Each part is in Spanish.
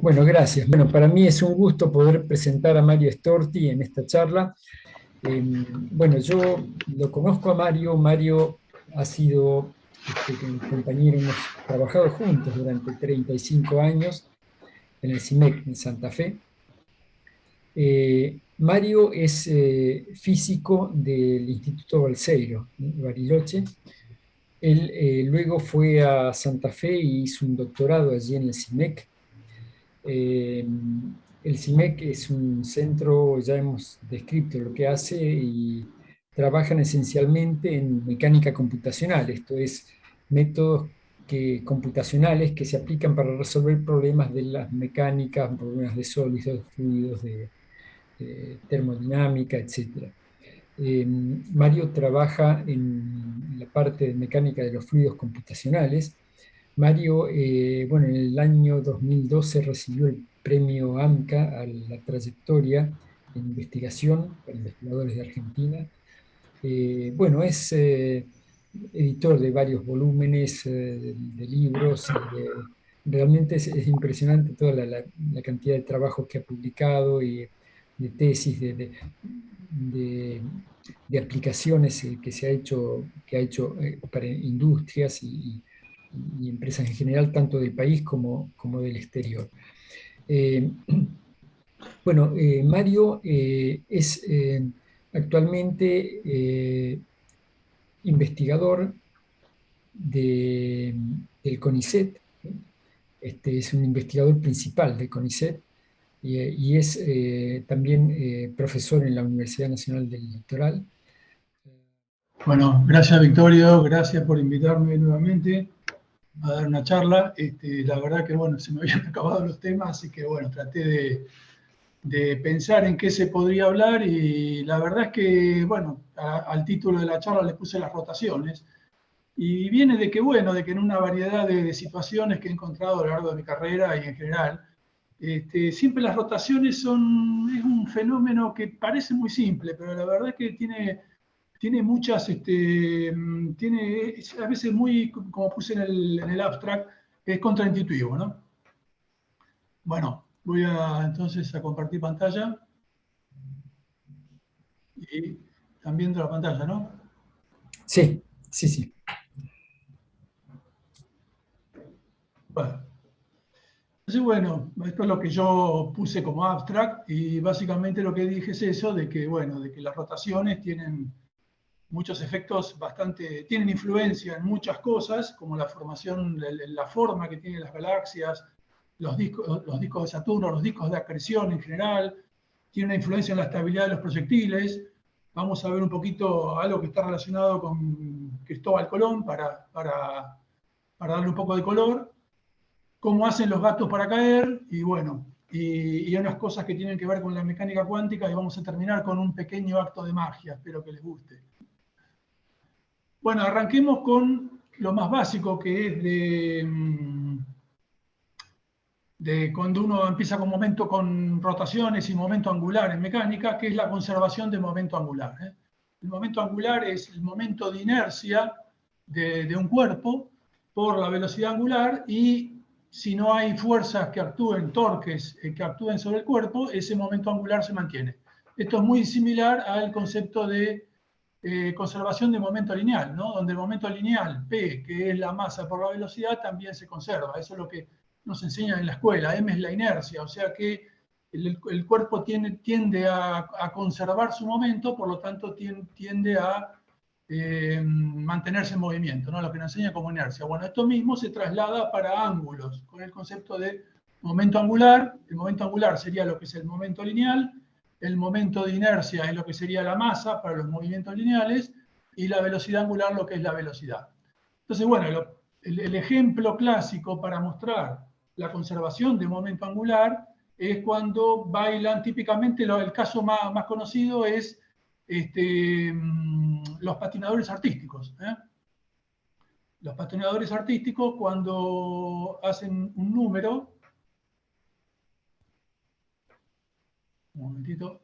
Bueno, gracias. Bueno, para mí es un gusto poder presentar a Mario Storti en esta charla. Bueno, yo lo conozco a Mario. Mario ha sido compañero, hemos trabajado juntos durante 35 años en el CIMEC en Santa Fe. Mario es físico del Instituto Balseiro, Bariloche. Él luego fue a Santa Fe y hizo un doctorado allí en el CIMEC. Eh, el CIMEC es un centro, ya hemos descrito lo que hace y trabajan esencialmente en mecánica computacional, esto es, métodos computacionales que se aplican para resolver problemas de las mecánicas, problemas de sólidos, fluidos, de termodinámica, etc. Mario trabaja en la parte de mecánica de los fluidos computacionales. Mario, bueno, en el año 2012 recibió el premio AMCA a la trayectoria en investigación para investigadores de Argentina. Bueno, es editor de varios volúmenes de libros. Realmente es impresionante toda la cantidad de trabajos que ha publicado y de tesis, de- de aplicaciones que ha hecho para industrias y empresas en general, tanto del país como del exterior. Eh, bueno, Mario es actualmente investigador del CONICET. Es un investigador principal del CONICET y es también profesor en la Universidad Nacional del Litoral. Bueno, gracias Victorio, gracias por invitarme nuevamente a dar una charla. La verdad que bueno, se me habían acabado los temas, así que bueno, traté de pensar en qué se podría hablar y la verdad es que bueno, al título de la charla le puse las rotaciones y viene de que bueno, de que en una variedad de situaciones que he encontrado a lo largo de mi carrera y en general, siempre las rotaciones es un fenómeno que parece muy simple, pero la verdad es que tiene muchas, tiene, es a veces muy, como puse en el abstract, es contraintuitivo, ¿no? Bueno, voy entonces a compartir pantalla y están viendo la pantalla, ¿no? Sí, sí, sí. Bueno, entonces bueno, esto es lo que yo puse como abstract y básicamente lo que dije es eso, de que bueno, de que las rotaciones tienen muchos efectos bastante, tienen influencia en muchas cosas, como la formación, la forma que tienen las galaxias, los discos de Saturno, los discos de acreción en general, tiene una influencia en la estabilidad de los proyectiles. Vamos a ver un poquito algo que está relacionado con Cristóbal Colón para darle un poco de color, cómo hacen los gatos para caer y bueno, y unas cosas que tienen que ver con la mecánica cuántica y vamos a terminar con un pequeño acto de magia, espero que les guste. Bueno, arranquemos con lo más básico que es de cuando uno empieza con momento con rotaciones y momento angular en mecánica, que es la conservación de momento angular. El momento angular es el momento de inercia de un cuerpo por la velocidad angular y si no hay fuerzas que actúen, torques que actúen sobre el cuerpo, ese momento angular se mantiene. Esto es muy similar al concepto de conservación de momento lineal, ¿no? Donde el momento lineal, P, que es la masa por la velocidad, también se conserva. Eso es lo que nos enseñan en la escuela. M es la inercia, o sea que el cuerpo tiende a conservar su momento, por lo tanto tiende a mantenerse en movimiento, ¿no? Lo que nos enseña como inercia. Bueno, esto mismo se traslada para ángulos, con el concepto de momento angular. El momento angular sería lo que es el momento lineal, el momento de inercia es lo que sería la masa para los movimientos lineales y la velocidad angular lo que es la velocidad. Entonces, bueno, el ejemplo clásico para mostrar la conservación de momento angular es cuando bailan, típicamente el caso más conocido es los patinadores artísticos. Los patinadores artísticos cuando hacen un número, un momentito,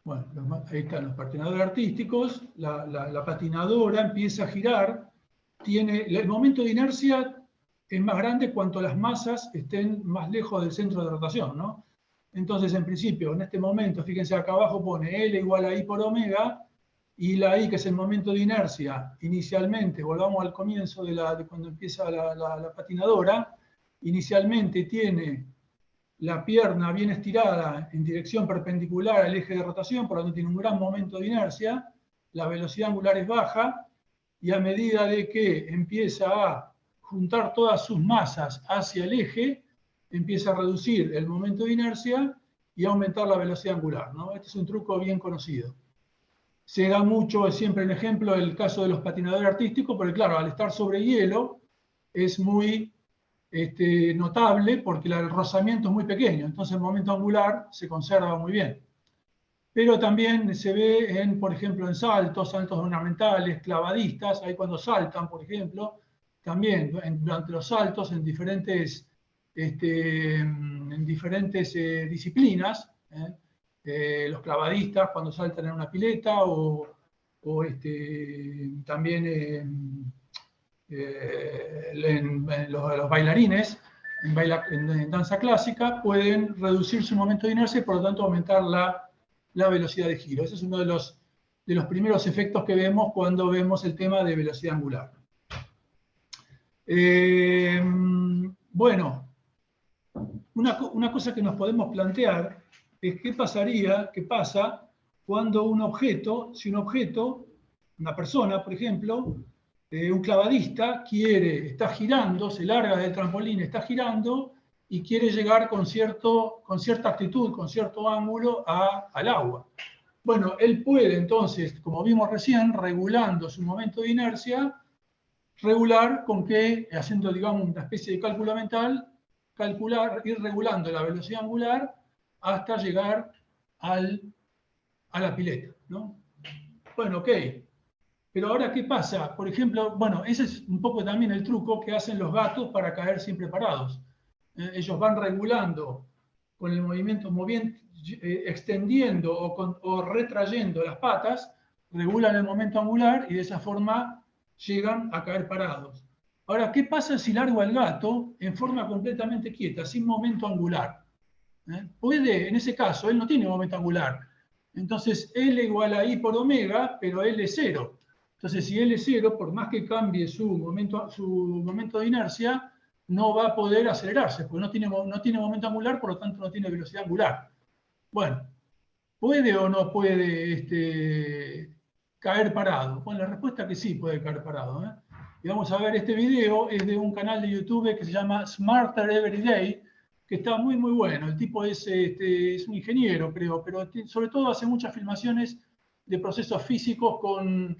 Bueno, ahí están los patinadores artísticos, la patinadora empieza a girar, el momento de inercia es más grande cuanto las masas estén más lejos del centro de rotación, ¿no? Entonces, en principio, en este momento, fíjense acá abajo pone L igual a I por omega, y la I, que es el momento de inercia, inicialmente, volvamos al comienzo de cuando empieza la patinadora, inicialmente tiene la pierna bien estirada en dirección perpendicular al eje de rotación, por lo tanto tiene un gran momento de inercia, la velocidad angular es baja, y a medida de que empieza a juntar todas sus masas hacia el eje, empieza a reducir el momento de inercia y a aumentar la velocidad angular, ¿no? Este es un truco bien conocido. Se da mucho, es siempre el ejemplo, el caso de los patinadores artísticos, porque claro, al estar sobre hielo es muy notable porque el rozamiento es muy pequeño, entonces el momento angular se conserva muy bien. Pero también se ve, por ejemplo, en saltos ornamentales, clavadistas, ahí cuando saltan, por ejemplo, también durante los saltos en diferentes disciplinas, los clavadistas cuando saltan en una pileta o también los bailarines en danza clásica pueden reducir su momento de inercia y por lo tanto aumentar la velocidad de giro. Ese es uno de los primeros efectos que vemos cuando vemos el tema de velocidad angular. Bueno, una cosa que nos podemos plantear es qué pasa cuando un objeto, una persona, por ejemplo, un clavadista está girando, se larga del trampolín, está girando y quiere llegar con cierta actitud, con cierto ángulo al agua. Bueno, él puede entonces, como vimos recién, regulando su momento de inercia, regular con que, haciendo digamos una especie de cálculo mental, ir regulando la velocidad angular hasta llegar a la pileta, ¿no? Bueno, ok. Pero ahora, ¿qué pasa? Por ejemplo, bueno, ese es un poco también el truco que hacen los gatos para caer siempre parados. Ellos van regulando con el movimiento, extendiendo o retrayendo las patas, regulan el momento angular y de esa forma llegan a caer parados. Ahora, ¿qué pasa si largo al gato en forma completamente quieta, sin momento angular? Puede, en ese caso, él no tiene momento angular. Entonces, L igual a I por omega, pero L es 0. Entonces, si L es 0, por más que cambie su momento de inercia, no va a poder acelerarse, porque no tiene momento angular, por lo tanto no tiene velocidad angular. Bueno, ¿puede o no puede caer parado? Bueno, la respuesta es que sí puede caer parado. Y vamos a ver, este video es de un canal de YouTube que se llama Smarter Every Day, que está muy, muy bueno. El tipo es un ingeniero, creo, pero sobre todo hace muchas filmaciones de procesos físicos con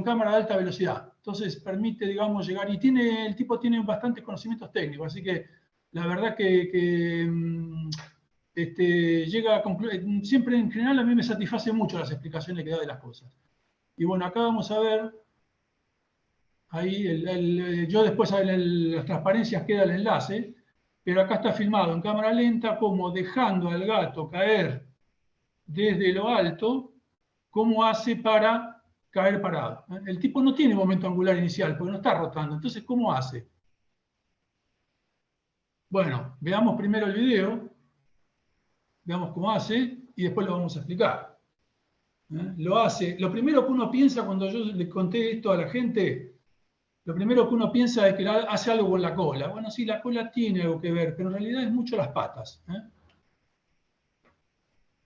cámara de alta velocidad. Entonces permite, digamos, llegar, y el tipo tiene bastantes conocimientos técnicos, así que la verdad que llega a concluir, siempre en general a mí me satisface mucho las explicaciones que da de las cosas. Y bueno, acá vamos a ver, ahí, yo después en las transparencias queda el enlace, pero acá está filmado en cámara lenta como dejando al gato caer desde lo alto, cómo hace para caer parado. El tipo no tiene momento angular inicial porque no está rotando. Entonces, ¿cómo hace? Bueno, veamos primero el video, veamos cómo hace y después lo vamos a explicar. Lo hace. Lo primero que uno piensa cuando yo le conté esto a la gente, lo primero que uno piensa es que hace algo con la cola. Bueno, sí, la cola tiene algo que ver, pero en realidad es mucho las patas.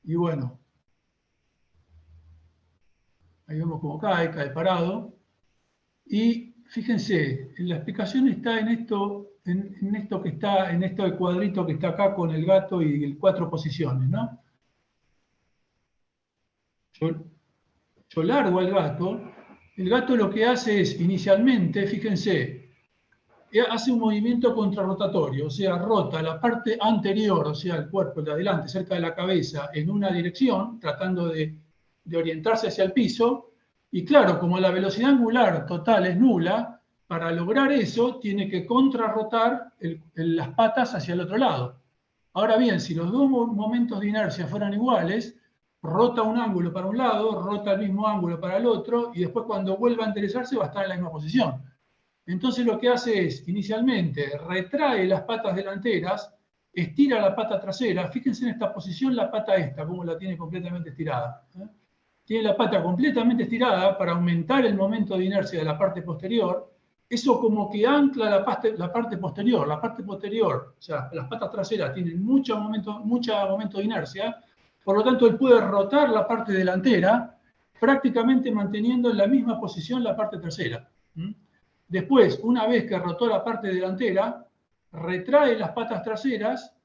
Y bueno, ahí vemos cómo cae parado. Y fíjense, la explicación está en esto que está, en esto del cuadrito que está acá con el gato y el 4 posiciones, ¿no? Yo largo al gato. El gato lo que hace es, inicialmente, fíjense, hace un movimiento contrarrotatorio, o sea, rota la parte anterior, o sea, el cuerpo de adelante, cerca de la cabeza, en una dirección, tratando de orientarse hacia el piso. Y claro, como la velocidad angular total es nula, para lograr eso tiene que contrarrotar las patas hacia el otro lado. Ahora bien, si los dos momentos de inercia fueran iguales, rota un ángulo para un lado, rota el mismo ángulo para el otro, y después cuando vuelva a enderezarse va a estar en la misma posición. Entonces lo que hace es, inicialmente, retrae las patas delanteras, estira la pata trasera. Fíjense en esta posición la pata esta, cómo la tiene completamente estirada. Tiene la pata completamente estirada para aumentar el momento de inercia de la parte posterior. Eso como que ancla la parte posterior. La parte posterior, o sea, las patas traseras tienen mucho momento de inercia, por lo tanto él puede rotar la parte delantera prácticamente manteniendo en la misma posición la parte trasera. Después, una vez que rotó la parte delantera, retrae las patas traseras,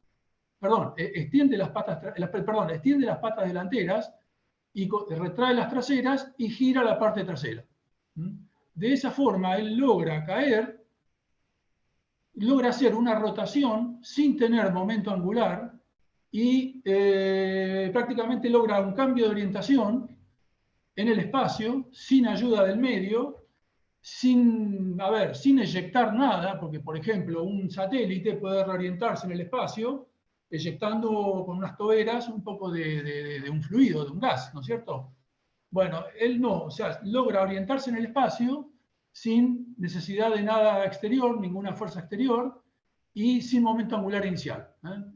extiende las patas delanteras y retrae las traseras y gira la parte trasera. De esa forma, él logra caer, logra hacer una rotación sin tener momento angular y prácticamente logra un cambio de orientación en el espacio sin ayuda del medio, sin eyectar nada, porque por ejemplo un satélite puede reorientarse en el espacio eyectando con unas toberas un poco de un fluido, de un gas, ¿no es cierto? Bueno, él no, o sea, logra orientarse en el espacio sin necesidad de nada exterior, ninguna fuerza exterior, y sin momento angular inicial.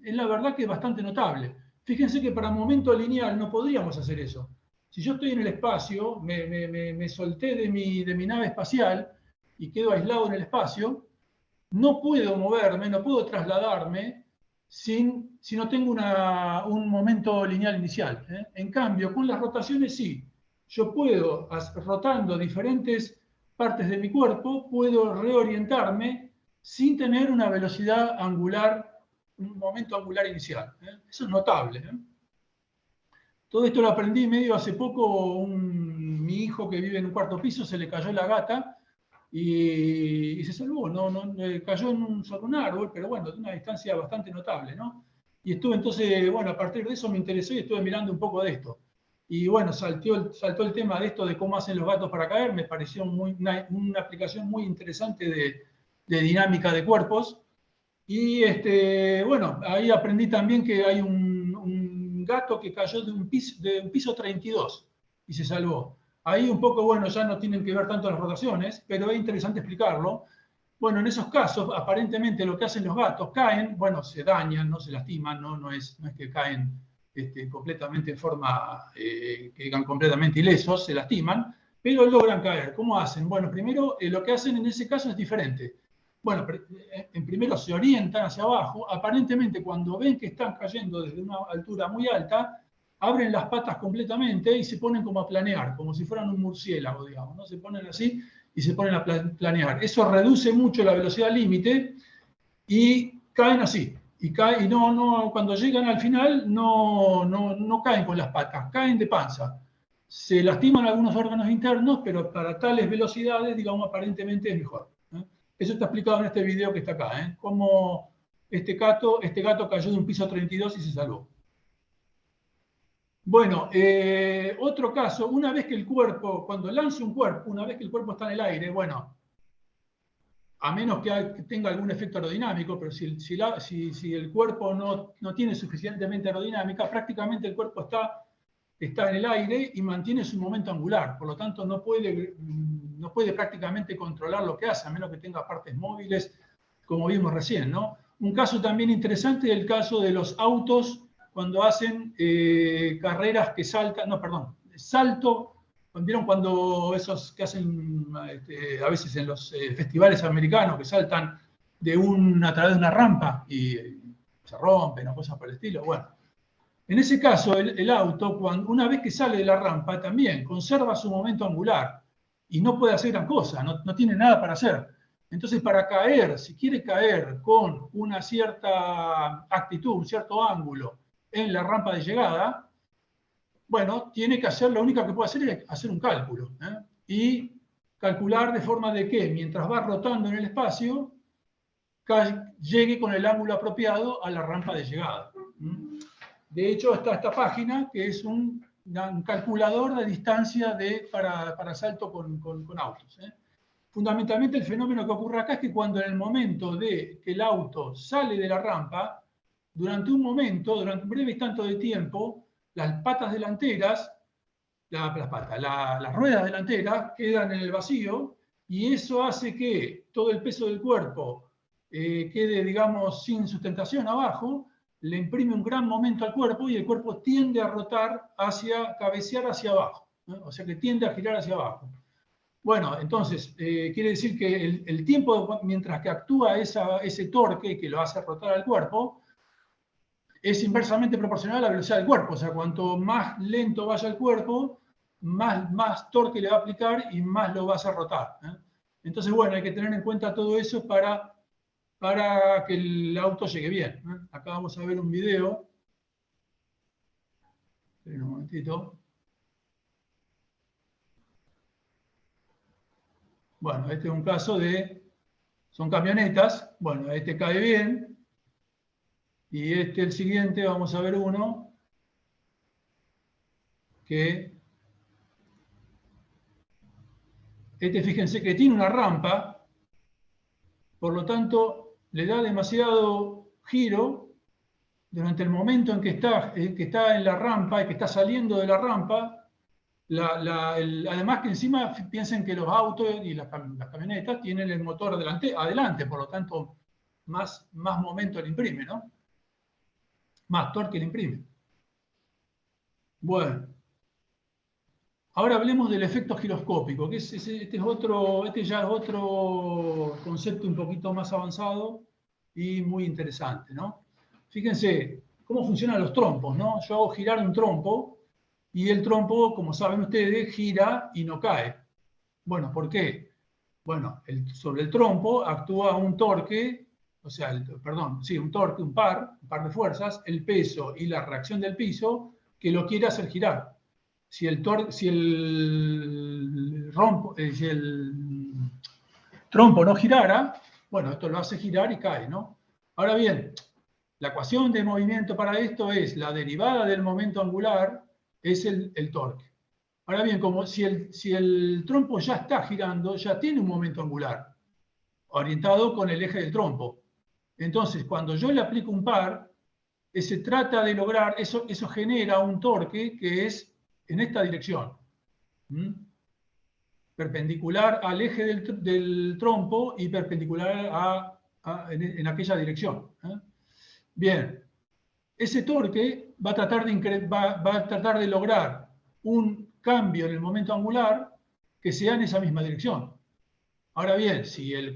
Es la verdad que es bastante notable. Fíjense que para momento lineal no podríamos hacer eso. Si yo estoy en el espacio, me solté de mi nave espacial y quedo aislado en el espacio, no puedo moverme, no puedo trasladarme si no tengo un momento lineal inicial. En cambio, con las rotaciones sí. Yo puedo, rotando diferentes partes de mi cuerpo, puedo reorientarme sin tener una velocidad angular, un momento angular inicial. Eso es notable. Todo esto lo aprendí medio hace poco. Mi hijo que vive en un cuarto piso se le cayó la gata y se salvó. Cayó sobre un árbol, pero bueno, de una distancia bastante notable, ¿no? Y estuve entonces, bueno, a partir de eso me interesó y estuve mirando un poco de esto. Y bueno, saltó el tema de esto de cómo hacen los gatos para caer. Me pareció una aplicación muy interesante de dinámica de cuerpos. Y bueno, ahí aprendí también que hay un gato que cayó de un piso 32 y se salvó. Ahí un poco, bueno, ya no tienen que ver tanto las rotaciones, pero es interesante explicarlo. Bueno, en esos casos, aparentemente lo que hacen los gatos, caen, bueno, se dañan, no se lastiman, no es que caen completamente en forma, que quedan completamente ilesos, se lastiman, pero logran caer. ¿Cómo hacen? Bueno, primero lo que hacen en ese caso es diferente. Bueno, en primero se orientan hacia abajo. Aparentemente, cuando ven que están cayendo desde una altura muy alta, abren las patas completamente y se ponen como a planear, como si fueran un murciélago, digamos, ¿no? Se ponen así y se ponen a planear. Eso reduce mucho la velocidad límite y caen así. Cuando llegan al final no caen con las patas, caen de panza. Se lastiman algunos órganos internos, pero para tales velocidades, digamos, aparentemente es mejor. Eso está explicado en este video que está acá, cómo este gato cayó de un piso 32 y se salvó. Bueno, otro caso, una vez que el cuerpo, cuando lance un cuerpo, una vez que el cuerpo está en el aire, bueno, a menos que tenga algún efecto aerodinámico, pero si el cuerpo no tiene suficientemente aerodinámica, prácticamente el cuerpo está en el aire y mantiene su momento angular, por lo tanto no puede prácticamente controlar lo que hace, a menos que tenga partes móviles, como vimos recién, ¿no? Un caso también interesante es el caso de los autos cuando hacen carreras que saltan, salto. ¿Vieron cuando esos que hacen a veces en los festivales americanos que saltan a través de una rampa y se rompen o cosas por el estilo? Bueno, en ese caso el auto, una vez que sale de la rampa, también conserva su momento angular y no puede hacer gran cosa, no tiene nada para hacer. Entonces, para caer, si quiere caer con una cierta actitud, un cierto ángulo en la rampa de llegada, bueno, tiene que hacer, lo único que puede hacer es hacer un cálculo. Y calcular de forma de que mientras va rotando en el espacio, llegue con el ángulo apropiado a la rampa de llegada. De hecho, está esta página que es un calculador de distancia para salto con autos. Fundamentalmente el fenómeno que ocurre acá es que cuando en el momento de que el auto sale de la rampa, durante un breve instante de tiempo, las patas delanteras, las ruedas delanteras quedan en el vacío, y eso hace que todo el peso del cuerpo quede, digamos, sin sustentación abajo, le imprime un gran momento al cuerpo y el cuerpo tiende a rotar cabecear hacia abajo, ¿no? O sea que tiende a girar hacia abajo. Bueno, entonces, quiere decir que el tiempo mientras que actúa ese torque que lo hace rotar al cuerpo es inversamente proporcional a la velocidad del cuerpo. O sea, cuanto más lento vaya el cuerpo, más torque le va a aplicar y más lo va a hacer rotar, ¿eh? Entonces, bueno, hay que tener en cuenta todo eso para que el auto llegue bien, ¿eh? Acá vamos a ver un video. Esperen un momentito. Bueno, este es un caso son camionetas. Bueno, este cae bien. Y el siguiente, vamos a ver uno que... fíjense que tiene una rampa, por lo tanto, le da demasiado giro durante el momento en que está en la rampa y que está saliendo de la rampa. Además que encima piensen que los autos y las camionetas tienen el motor adelante, por lo tanto, más momento le imprime, ¿no? Más torque le imprime. Bueno. Ahora hablemos del efecto giroscópico, que este ya es otro concepto un poquito más avanzado y muy interesante, ¿no? Fíjense cómo funcionan los trompos, ¿no? Yo hago girar un trompo y el trompo, como saben ustedes, gira y no cae. Bueno, ¿por qué? Bueno, sobre el trompo actúa un torque, un par de fuerzas, el peso y la reacción del piso, que lo quiere hacer girar. Si el trompo no girara, bueno, esto lo hace girar y cae, ¿no? Ahora bien, la ecuación de movimiento para esto es la derivada del momento angular, es el torque. Ahora bien, como si el trompo ya está girando, ya tiene un momento angular, orientado con el eje del trompo. Entonces, cuando yo le aplico un par, se trata de lograr, eso genera un torque que es en esta dirección, perpendicular al eje del trompo y perpendicular en aquella dirección, ¿eh? Bien, ese torque va a tratar de lograr un cambio en el momento angular que sea en esa misma dirección. Ahora bien, si el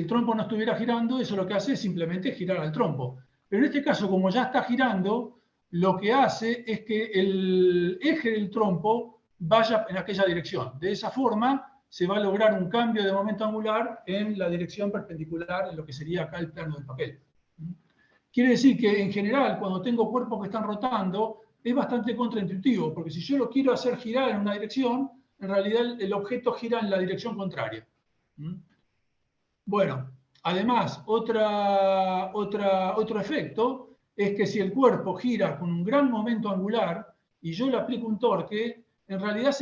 trompo no estuviera girando, eso lo que hace es simplemente girar al trompo. Pero en este caso, como ya está girando, lo que hace es que el eje del trompo vaya en aquella dirección. De esa forma se va a lograr un cambio de momento angular en la dirección perpendicular en lo que sería acá el plano del papel. Quiere decir que en general, cuando tengo cuerpos que están rotando, es bastante contraintuitivo, porque si yo lo quiero hacer girar en una dirección, en realidad el objeto gira en la dirección contraria. Bueno, además, otro efecto es que si el cuerpo gira con un gran momento angular y yo le aplico un torque, en realidad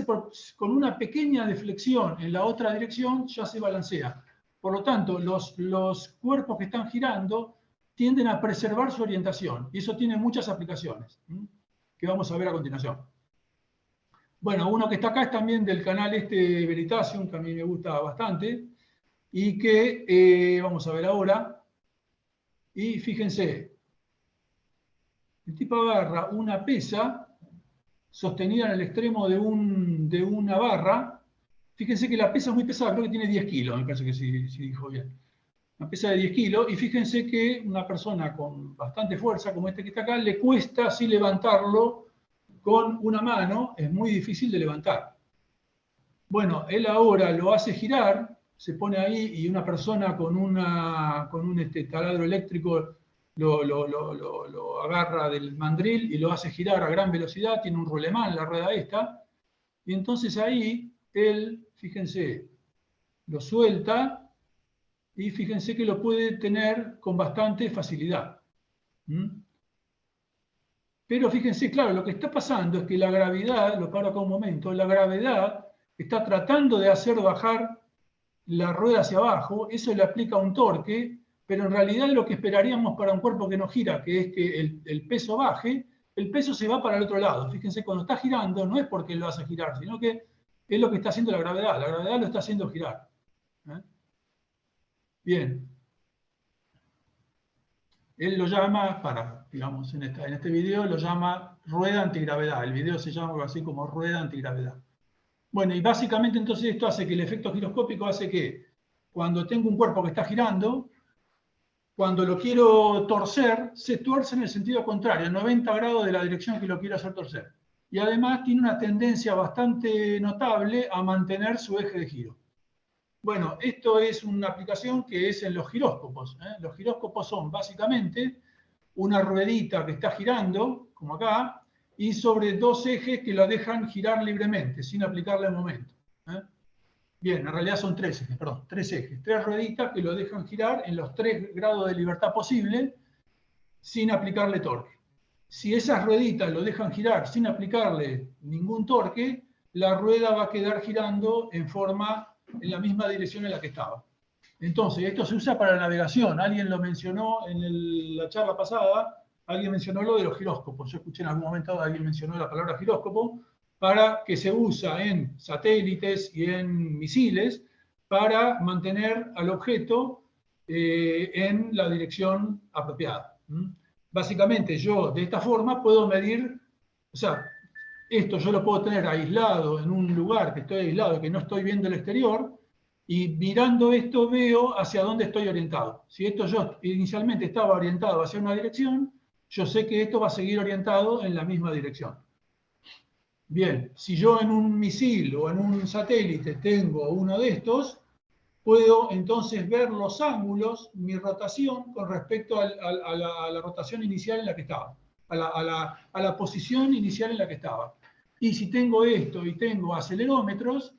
con una pequeña deflexión en la otra dirección ya se balancea. Por lo tanto, los cuerpos que están girando tienden a preservar su orientación, y eso tiene muchas aplicaciones, que vamos a ver a continuación. Bueno, uno que está acá es también del canal Veritasium, que a mí me gusta bastante, y que vamos a ver ahora. Y fíjense, el tipo agarra una pesa sostenida en el extremo de una barra. Fíjense que la pesa es muy pesada, creo que tiene 10 kilos, me parece que sí dijo bien. Una pesa de 10 kilos, y fíjense que una persona con bastante fuerza, como este que está acá, le cuesta así levantarlo con una mano, es muy difícil de levantar. Bueno, él ahora lo hace girar, se pone ahí y una persona con un taladro eléctrico lo agarra del mandril y lo hace girar a gran velocidad, tiene un rulemán la rueda esta, y entonces ahí él, fíjense, lo suelta y fíjense que lo puede tener con bastante facilidad. Pero fíjense, claro, lo que está pasando es que la gravedad, lo paro acá un momento, la gravedad está tratando de hacer bajar la rueda hacia abajo, eso le aplica un torque, pero en realidad lo que esperaríamos para un cuerpo que no gira, que es que el peso baje, el peso se va para el otro lado. Fíjense, cuando está girando, no es porque lo hace girar, sino que es lo que está haciendo la gravedad. La gravedad lo está haciendo girar. Bien. Él lo llama, digamos, en este video lo llama rueda antigravedad. El video se llama algo así como rueda antigravedad. Bueno, y básicamente entonces esto hace que el efecto giroscópico hace que cuando tengo un cuerpo que está girando, cuando lo quiero torcer, se tuerce en el sentido contrario, 90 grados de la dirección que lo quiero hacer torcer. Y además tiene una tendencia bastante notable a mantener su eje de giro. Bueno, esto es una aplicación que es en los giróscopos. Los giróscopos son básicamente una ruedita que está girando, como acá, y sobre dos ejes que lo dejan girar libremente, sin aplicarle momento. Bien, en realidad son tres ejes, perdón, tres ejes, tres rueditas que lo dejan girar en los 3 grados de libertad posible, sin aplicarle torque. Si esas rueditas lo dejan girar sin aplicarle ningún torque, la rueda va a quedar girando en la misma dirección en la que estaba. Entonces, esto se usa para la navegación. Alguien lo mencionó en la charla pasada, alguien mencionó lo de los giróscopos. Yo escuché en algún momento alguien mencionó la palabra giróscopo, para que se usa en satélites y en misiles para mantener al objeto en la dirección apropiada. Básicamente, yo de esta forma puedo medir, o sea, esto yo lo puedo tener aislado en un lugar que estoy aislado, que no estoy viendo el exterior, y mirando esto veo hacia dónde estoy orientado. Si esto yo inicialmente estaba orientado hacia una dirección, yo sé que esto va a seguir orientado en la misma dirección. Bien, si yo en un misil o en un satélite tengo uno de estos, puedo entonces ver los ángulos, mi rotación con respecto a la rotación inicial en la que estaba, a la posición inicial en la que estaba. Y si tengo esto y tengo acelerómetros,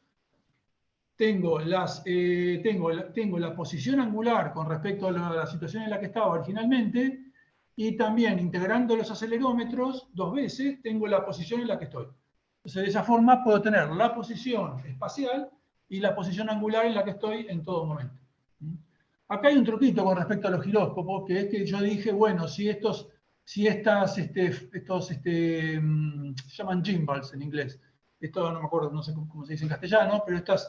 tengo la posición angular con respecto a la situación en la que estaba originalmente, y también integrando los acelerómetros 2 veces, tengo la posición en la que estoy. Entonces, de esa forma puedo tener la posición espacial y la posición angular en la que estoy en todo momento. Acá hay un truquito con respecto a los giróscopos, que es que yo dije, bueno, se llaman gimbals en inglés. Esto no me acuerdo, no sé cómo se dice en castellano, pero estos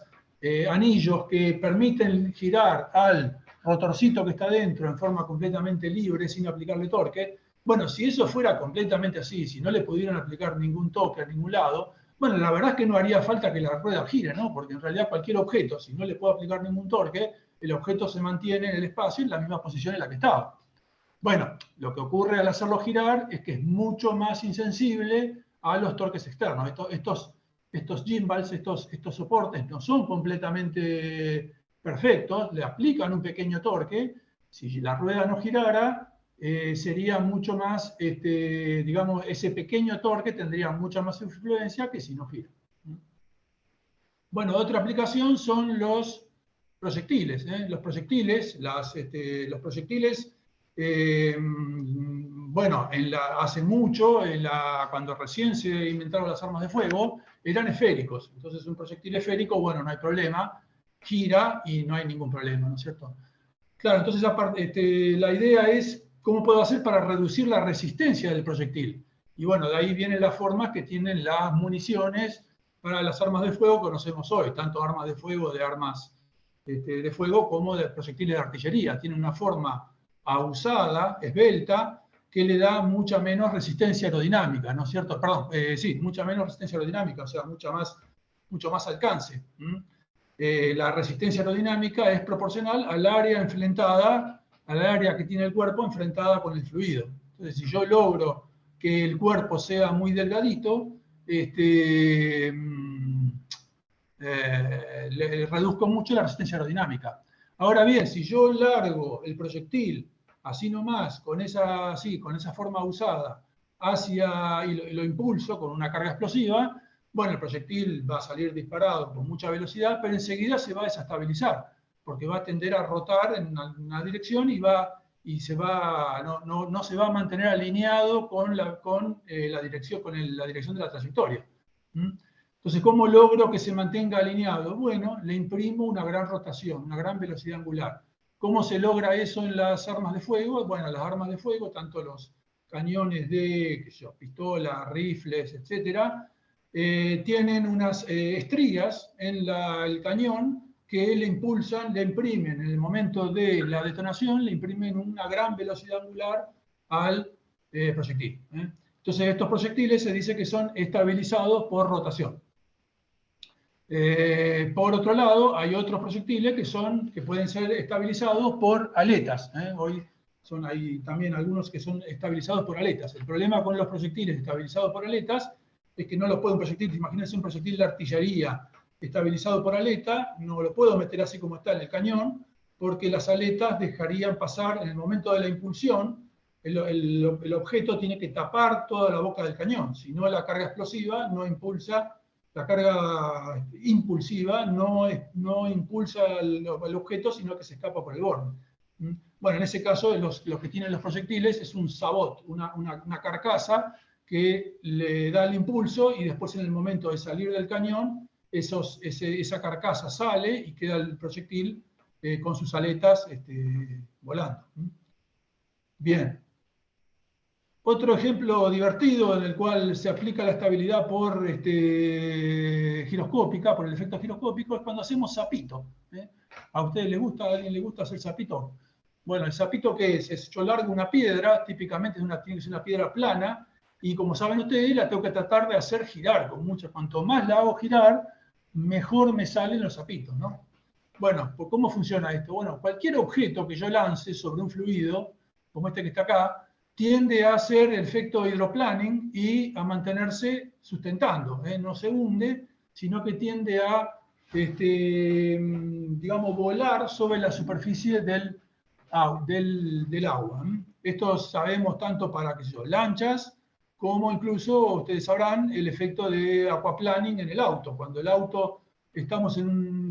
anillos que permiten girar al rotorcito que está dentro en forma completamente libre, sin aplicarle torque. Bueno, si eso fuera completamente así, si no le pudieran aplicar ningún toque a ningún lado, bueno, la verdad es que no haría falta que la rueda gire, ¿no? Porque en realidad cualquier objeto, si no le puedo aplicar ningún torque, el objeto se mantiene en el espacio en la misma posición en la que estaba. Bueno, lo que ocurre al hacerlo girar es que es mucho más insensible a los torques externos. Estos gimbals, estos soportes no son completamente perfectos, le aplican un pequeño torque. Si la rueda no girara, sería mucho más, digamos, ese pequeño torque tendría mucha más influencia que si no gira. Bueno, otra aplicación son los proyectiles. Los proyectiles, bueno, hace mucho, cuando recién se inventaron las armas de fuego, eran esféricos. Entonces un proyectil esférico, bueno, no hay problema, gira y no hay ningún problema, ¿no es cierto? Claro, entonces la idea es cómo puedo hacer para reducir la resistencia del proyectil. Y bueno, de ahí vienen las formas que tienen las municiones para las armas de fuego que conocemos hoy, tanto armas de fuego de fuego como de proyectiles de artillería. Tienen una forma ausada, esbelta, que le da mucha menos resistencia aerodinámica, ¿no es cierto? Perdón, sí, mucha menos resistencia aerodinámica, o sea, mucho más alcance. La resistencia aerodinámica es proporcional al área enfrentada, al área que tiene el cuerpo enfrentada con el fluido. Entonces, si yo logro que el cuerpo sea muy delgadito, le reduzco mucho la resistencia aerodinámica. Ahora bien, si yo largo el proyectil así nomás, con esa forma usada, y lo impulso con una carga explosiva, bueno, el proyectil va a salir disparado con mucha velocidad, pero enseguida se va a desestabilizar, porque va a tender a rotar en una dirección y no se va a mantener alineado con la dirección de la trayectoria. Entonces, ¿cómo logro que se mantenga alineado? Bueno, le imprimo una gran rotación, una gran velocidad angular. ¿Cómo se logra eso en las armas de fuego? Bueno, las armas de fuego, tanto los cañones de qué sé yo, pistolas, rifles, etcétera, tienen unas estrías en el cañón que le impulsan, le imprimen en el momento de la detonación, le imprimen una gran velocidad angular al proyectil. Entonces estos proyectiles se dice que son estabilizados por rotación. Por otro lado, hay otros proyectiles que pueden ser estabilizados por aletas. Hoy hay también algunos que son estabilizados por aletas. El problema con los proyectiles estabilizados por aletas es que no los puedo un proyectil, imagínense un proyectil de artillería estabilizado por aleta, no lo puedo meter así como está en el cañón, porque las aletas dejarían pasar en el momento de la impulsión, el objeto tiene que tapar toda la boca del cañón, si no la carga explosiva no impulsa. La carga impulsiva no impulsa el objeto, sino que se escapa por el borde. Bueno, en ese caso, los que tienen los proyectiles es un sabot, una carcasa que le da el impulso y después en el momento de salir del cañón, esa carcasa sale y queda el proyectil con sus aletas volando. Bien. Otro ejemplo divertido en el cual se aplica la estabilidad por giroscópica, por el efecto giroscópico, es cuando hacemos zapito. ¿A ustedes les gusta, a alguien le gusta hacer zapito? Bueno, ¿el zapito qué es? Yo largo una piedra, típicamente tiene que ser una piedra plana, y como saben ustedes, la tengo que tratar de hacer girar con mucho. Cuanto más la hago girar, mejor me salen los zapitos, ¿no? Bueno, pues ¿cómo funciona esto? Bueno, cualquier objeto que yo lance sobre un fluido, como este que está acá, tiende a hacer el efecto hidroplaning y a mantenerse sustentando. No se hunde, sino que tiende a, digamos, volar sobre la superficie del agua. Esto sabemos tanto para, qué sé yo, lanchas, como incluso, ustedes sabrán, el efecto de aquaplaning en el auto. Cuando el auto,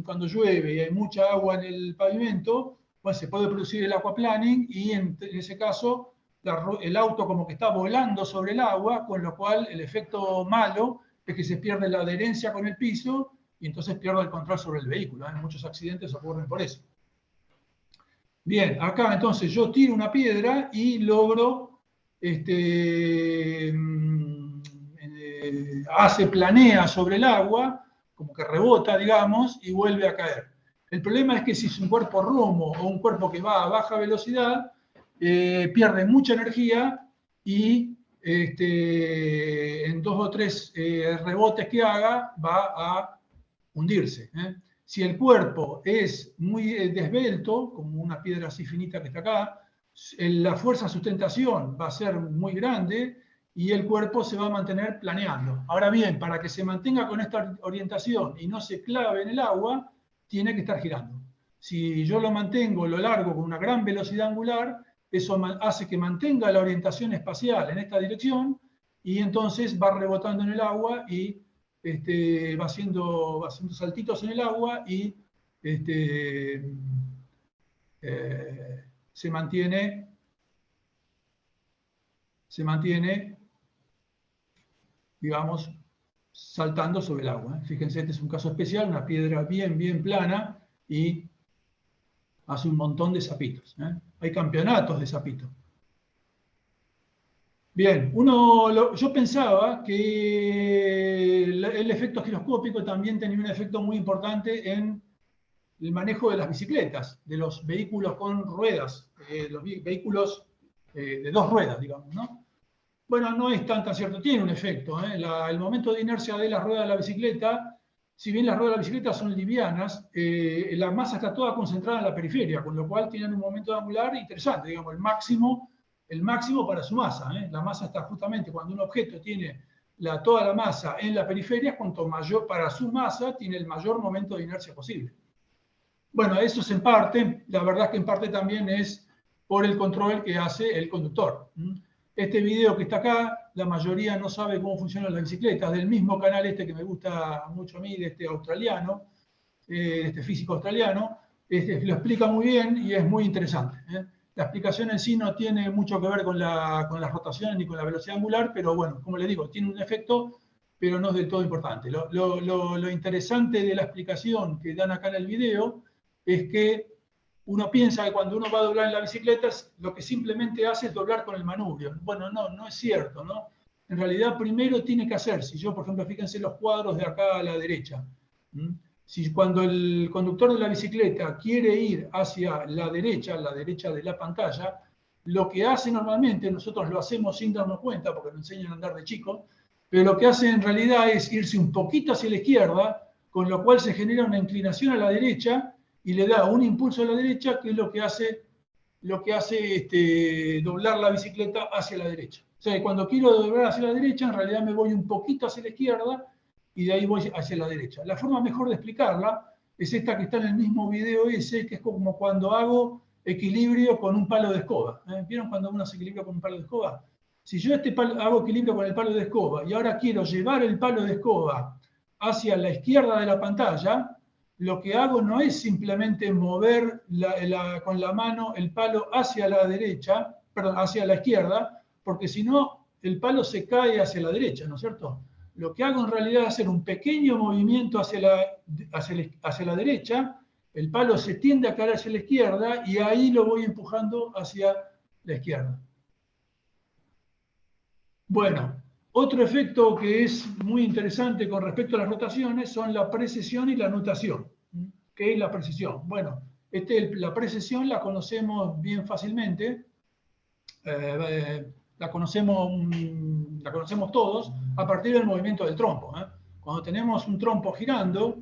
cuando llueve y hay mucha agua en el pavimento, pues se puede producir el aquaplaning y en ese caso el auto como que está volando sobre el agua, con lo cual el efecto malo es que se pierde la adherencia con el piso y entonces pierde el control sobre el vehículo. Muchos accidentes ocurren por eso. Bien, acá entonces yo tiro una piedra y logro, planea sobre el agua, como que rebota, digamos, y vuelve a caer. El problema es que si es un cuerpo romo o un cuerpo que va a baja velocidad, pierde mucha energía y en 2 o 3 rebotes que haga va a hundirse. Si el cuerpo es muy desvelto, como una piedra así finita que está acá, la fuerza de sustentación va a ser muy grande y el cuerpo se va a mantener planeando. Ahora bien, para que se mantenga con esta orientación y no se clave en el agua, tiene que estar girando. Si yo lo mantengo, lo largo con una gran velocidad angular, eso hace que mantenga la orientación espacial en esta dirección y entonces va rebotando en el agua y va haciendo saltitos en el agua y se mantiene, digamos, saltando sobre el agua. Fíjense, este es un caso especial, una piedra bien plana y hace un montón de zapitos. Hay campeonatos de zapito. Bien, yo pensaba que el efecto giroscópico también tenía un efecto muy importante en el manejo de las bicicletas, de los vehículos con ruedas, los vehículos de 2 ruedas, digamos, ¿no? Bueno, no es tan cierto, tiene un efecto. El momento de inercia de las ruedas de la bicicleta, si bien las ruedas de la bicicleta son livianas, la masa está toda concentrada en la periferia, con lo cual tienen un momento angular interesante, digamos, el máximo para su masa. La masa está justamente cuando un objeto tiene toda la masa en la periferia, cuanto mayor para su masa tiene el mayor momento de inercia posible. Bueno, eso es en parte, la verdad es que en parte también es por el control que hace el conductor. Este video que está acá, la mayoría no sabe cómo funcionan las bicicletas, del mismo canal este que me gusta mucho a mí, de este australiano, este físico australiano, lo explica muy bien y es muy interesante. La explicación en sí no tiene mucho que ver con las rotaciones ni con la velocidad angular, pero bueno, como les digo, tiene un efecto, pero no es del todo importante. Lo interesante de la explicación que dan acá en el video es que Uno piensa que cuando uno va a doblar en la bicicleta, lo que simplemente hace es doblar con el manubrio. Bueno, no es cierto, ¿no? En realidad, primero tiene que hacer, si yo, por ejemplo, fíjense los cuadros de acá a la derecha. Si cuando el conductor de la bicicleta quiere ir hacia la derecha de la pantalla, lo que hace normalmente, nosotros lo hacemos sin darnos cuenta, porque nos enseñan a andar de chico, pero lo que hace en realidad es irse un poquito hacia la izquierda, con lo cual se genera una inclinación a la derecha y le da un impulso a la derecha, que es lo que hace doblar la bicicleta hacia la derecha. O sea, cuando quiero doblar hacia la derecha, en realidad me voy un poquito hacia la izquierda y de ahí voy hacia la derecha. La forma mejor de explicarla es esta que está en el mismo video ese, que es como cuando hago equilibrio con un palo de escoba. ¿Vieron cuando uno hace equilibrio con un palo de escoba? Si yo hago equilibrio con el palo de escoba y ahora quiero llevar el palo de escoba hacia la izquierda de la pantalla, lo que hago no es simplemente mover con la mano el palo hacia la derecha, perdón, hacia la izquierda, porque si no, el palo se cae hacia la derecha, ¿no es cierto? Lo que hago en realidad es hacer un pequeño movimiento hacia la derecha, el palo se tiende a caer hacia la izquierda y ahí lo voy empujando hacia la izquierda. Bueno, otro efecto que es muy interesante con respecto a las rotaciones son la precesión y la nutación. ¿Qué es la precesión? Bueno, la precesión la conocemos bien fácilmente, la conocemos todos a partir del movimiento del trompo. Cuando tenemos un trompo girando,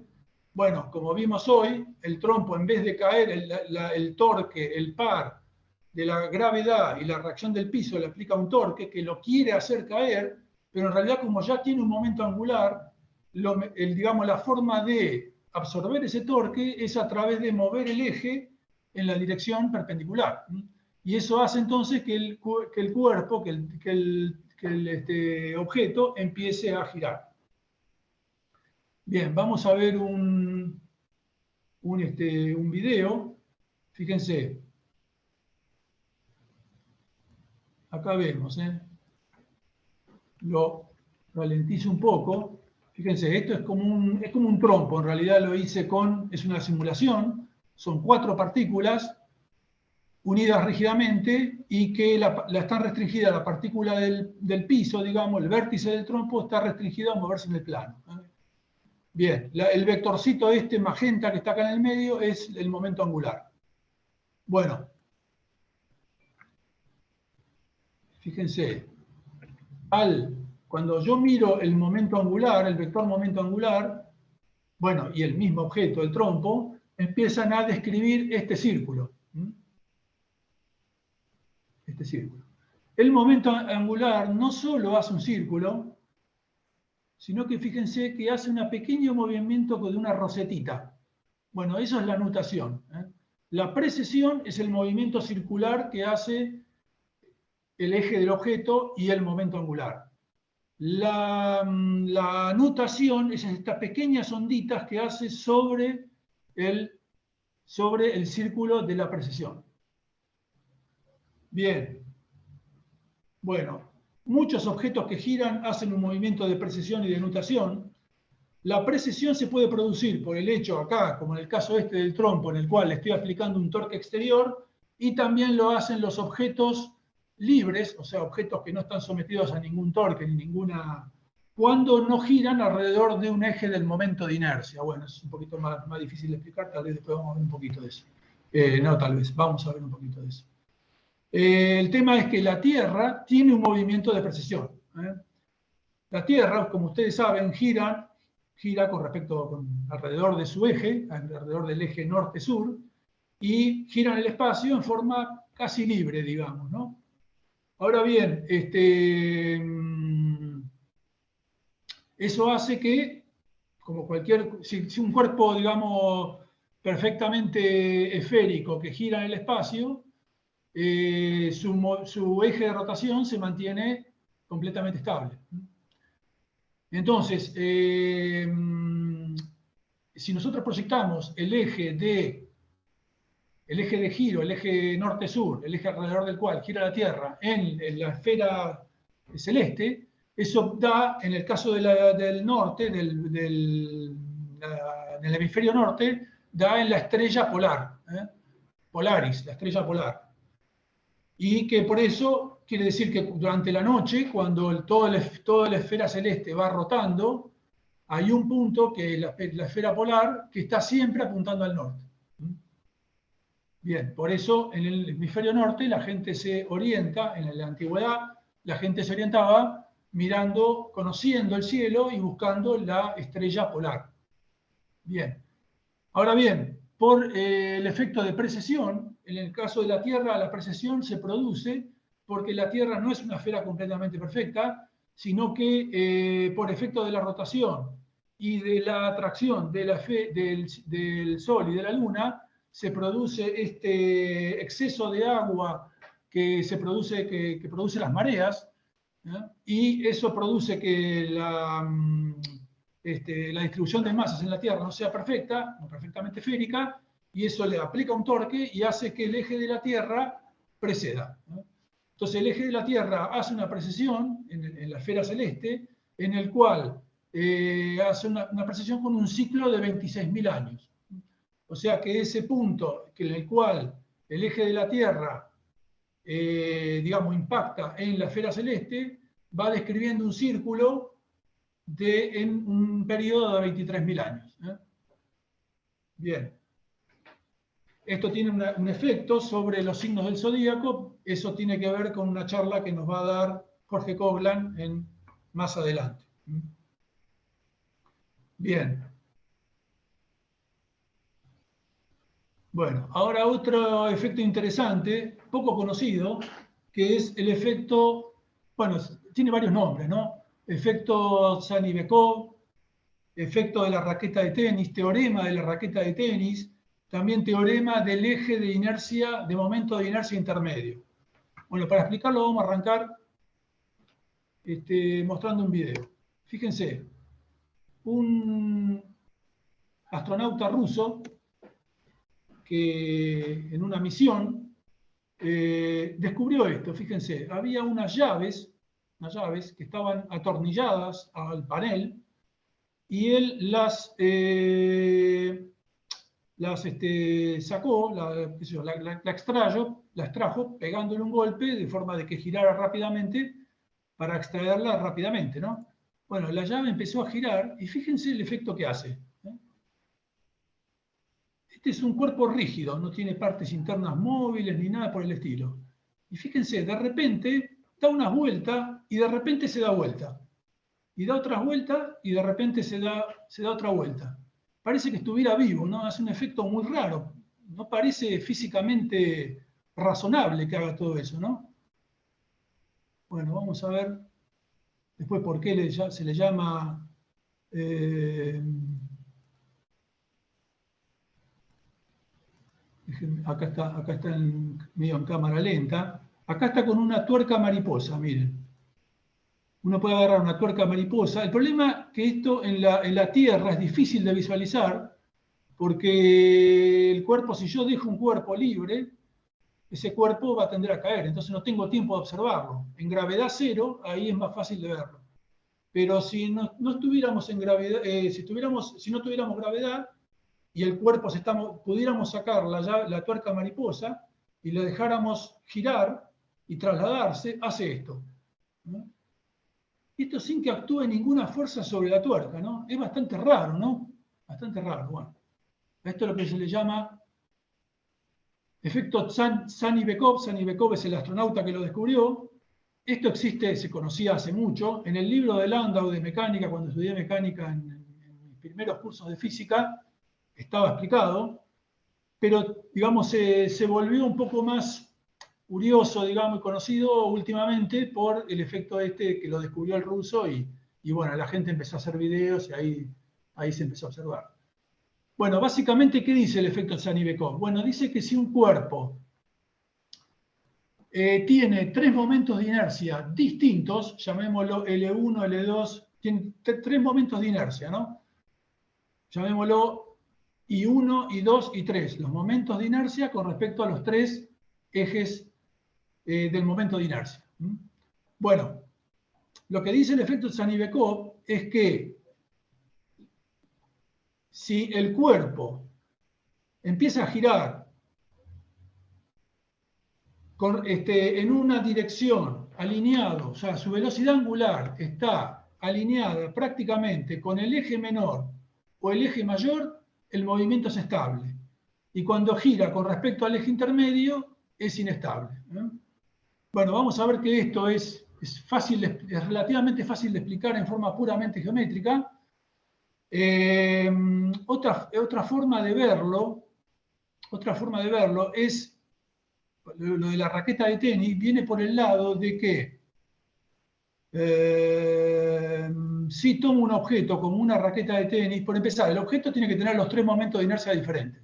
bueno, como vimos hoy, el trompo, en vez de caer, el torque, el par de la gravedad y la reacción del piso le aplica un torque que lo quiere hacer caer, pero en realidad, como ya tiene un momento angular, digamos, la forma de absorber ese torque es a través de mover el eje en la dirección perpendicular. Y eso hace entonces que el cuerpo, que el objeto empiece a girar. Bien, vamos a ver un video. Fíjense. Acá vemos, lo ralentizo un poco. Fíjense, esto es como un trompo. En realidad lo hice es una simulación. Son 4 partículas unidas rígidamente y que están restringidas, la partícula del piso, digamos, el vértice del trompo está restringido a moverse en el plano. Bien, el vectorcito magenta que está acá en el medio es el momento angular. Bueno, fíjense, cuando yo miro el momento angular, el vector momento angular, bueno, y el mismo objeto, el trompo, empiezan a describir este círculo. Este círculo. El momento angular no solo hace un círculo, sino que fíjense que hace un pequeño movimiento de una rosetita. Bueno, eso es la nutación. La precesión es el movimiento circular que hace el eje del objeto y el momento angular. La nutación es estas pequeñas onditas que hace sobre el círculo de la precesión. Bien. Bueno, muchos objetos que giran hacen un movimiento de precesión y de nutación. La precesión se puede producir por el hecho acá, como en el caso del trompo, en el cual estoy aplicando un torque exterior, y también lo hacen los objetos libres, o sea, objetos que no están sometidos a ningún torque ni ninguna, cuando no giran alrededor de un eje del momento de inercia. Bueno, es un poquito más difícil de explicar, tal vez después vamos a ver un poquito de eso. No, tal vez, vamos a ver un poquito de eso. El tema es que la Tierra tiene un movimiento de precesión. La Tierra, como ustedes saben, gira alrededor de su eje, alrededor del eje norte-sur, y gira en el espacio en forma casi libre, digamos, ¿no? Ahora bien, eso hace que, como si un cuerpo, digamos, perfectamente esférico que gira en el espacio, su eje de rotación se mantiene completamente estable. Entonces, si nosotros proyectamos el eje de giro, el eje norte-sur, el eje alrededor del cual gira la Tierra, en la esfera celeste, eso da, en el caso del norte, del hemisferio norte, da en la estrella polar. Polaris, la estrella polar. Y que por eso quiere decir que durante la noche, cuando toda la esfera celeste va rotando, hay un punto, que es la esfera polar, que está siempre apuntando al norte. Bien, por eso en el hemisferio norte la gente se orienta, en la antigüedad la gente se orientaba mirando, conociendo el cielo y buscando la estrella polar. Bien, ahora bien, por el efecto de precesión, en el caso de la Tierra, la precesión se produce porque la Tierra no es una esfera completamente perfecta, sino que por efecto de la rotación y de la atracción del Sol y de la Luna, se produce este exceso de agua que produce las mareas, ¿eh? Y eso produce que la distribución de masas en la Tierra no sea perfecta, no perfectamente esférica, y eso le aplica un torque y hace que el eje de la Tierra preceda, ¿no? Entonces el eje de la Tierra hace una precesión en la esfera celeste, en el cual hace una precesión con un ciclo de 26.000 años. O sea que ese punto en el cual el eje de la Tierra, digamos, impacta en la esfera celeste, va describiendo un círculo en un periodo de 23.000 años. Bien. Esto tiene un efecto sobre los signos del zodíaco. Eso tiene que ver con una charla que nos va a dar Jorge Coglan más adelante. Bien. Bueno, ahora otro efecto interesante, poco conocido, que es el efecto, bueno, tiene varios nombres, ¿no? Efecto Zanibekov, efecto de la raqueta de tenis, teorema de la raqueta de tenis, también teorema del eje de inercia, de momento de inercia intermedio. Bueno, para explicarlo vamos a arrancar mostrando un video. Fíjense, un astronauta ruso que en una misión descubrió esto. Fíjense, había unas llaves que estaban atornilladas al panel y él las sacó, la extrajo pegándole un golpe de forma de que girara rápidamente para extraerla rápidamente, ¿no? Bueno, la llave empezó a girar y fíjense el efecto que hace. Este es un cuerpo rígido, no tiene partes internas móviles ni nada por el estilo. Y fíjense, de repente da una vuelta y de repente se da vuelta. Y da otras vueltas y de repente se da otra vuelta. Parece que estuviera vivo, ¿no? Hace un efecto muy raro. No parece físicamente razonable que haga todo eso, ¿no? Bueno, vamos a ver después por qué se le llama... acá está medio en cámara lenta. Acá está con una tuerca mariposa, miren. Uno puede agarrar una tuerca mariposa. El problema es que esto en la Tierra es difícil de visualizar, porque el cuerpo, si yo dejo un cuerpo libre, ese cuerpo va a tender a caer, entonces no tengo tiempo de observarlo. En gravedad cero, ahí es más fácil de verlo. Pero si no estuviéramos en gravedad, si no tuviéramos gravedad y el cuerpo pudiéramos sacar la tuerca mariposa y lo dejáramos girar y trasladarse, hace esto, ¿no? Esto sin que actúe ninguna fuerza sobre la tuerca, ¿no? Es bastante raro, ¿no? Bastante raro, bueno. Esto es lo que se le llama efecto Zanibekov. Zanibekov es el astronauta que lo descubrió. Esto existe, se conocía hace mucho. En el libro de Landau de mecánica, cuando estudié mecánica en mis primeros cursos de física, estaba explicado. Pero, digamos, se volvió un poco más curioso, digamos, y conocido últimamente por el efecto que lo descubrió el ruso y bueno, la gente empezó a hacer videos y ahí se empezó a observar. Bueno, básicamente, ¿qué dice el efecto Zanibekov? Bueno, dice que si un cuerpo tiene tres momentos de inercia distintos, llamémoslo L1, L2, tiene tres momentos de inercia, ¿no? Llamémoslo I1, I2, I3, los momentos de inercia con respecto a los tres ejes del momento de inercia. Bueno, lo que dice el efecto Zanibekov es que si el cuerpo empieza a girar en una dirección alineado, o sea, su velocidad angular está alineada prácticamente con el eje menor o el eje mayor, el movimiento es estable. Y cuando gira con respecto al eje intermedio, es inestable. Bueno, vamos a ver que esto es relativamente fácil de explicar en forma puramente geométrica. Otra forma de verlo es lo de la raqueta de tenis, viene por el lado de que si tomo un objeto como una raqueta de tenis, por empezar, el objeto tiene que tener los 3 momentos de inercia diferentes.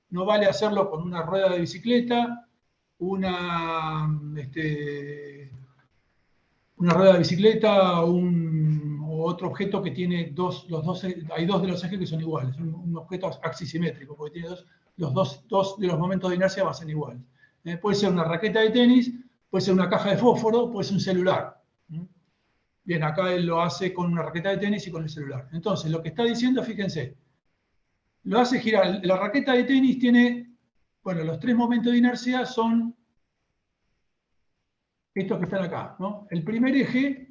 No vale hacerlo con una rueda de bicicleta, una rueda de bicicleta o otro objeto que tiene hay dos de los ejes que son iguales, un objeto axisimétrico, porque tiene dos de los momentos de inercia van a ser iguales. Puede ser una raqueta de tenis, puede ser una caja de fósforo, puede ser un celular. Bien, acá él lo hace con una raqueta de tenis y con el celular. Entonces, lo que está diciendo, fíjense, lo hace girar. La raqueta de tenis tiene, bueno, los 3 momentos de inercia son estos que están acá, ¿no? El primer eje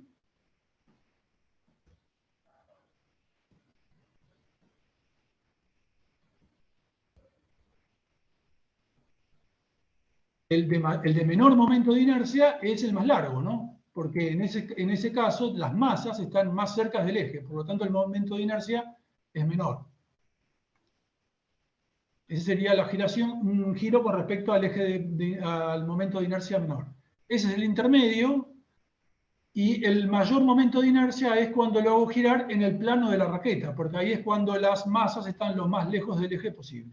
el de menor momento de inercia es el más largo, ¿no? Porque en ese caso las masas están más cerca del eje, por lo tanto el momento de inercia es menor. Esa sería la giración, un giro con respecto al eje al momento de inercia menor. Ese es el intermedio, y el mayor momento de inercia es cuando lo hago girar en el plano de la raqueta, porque ahí es cuando las masas están lo más lejos del eje posible.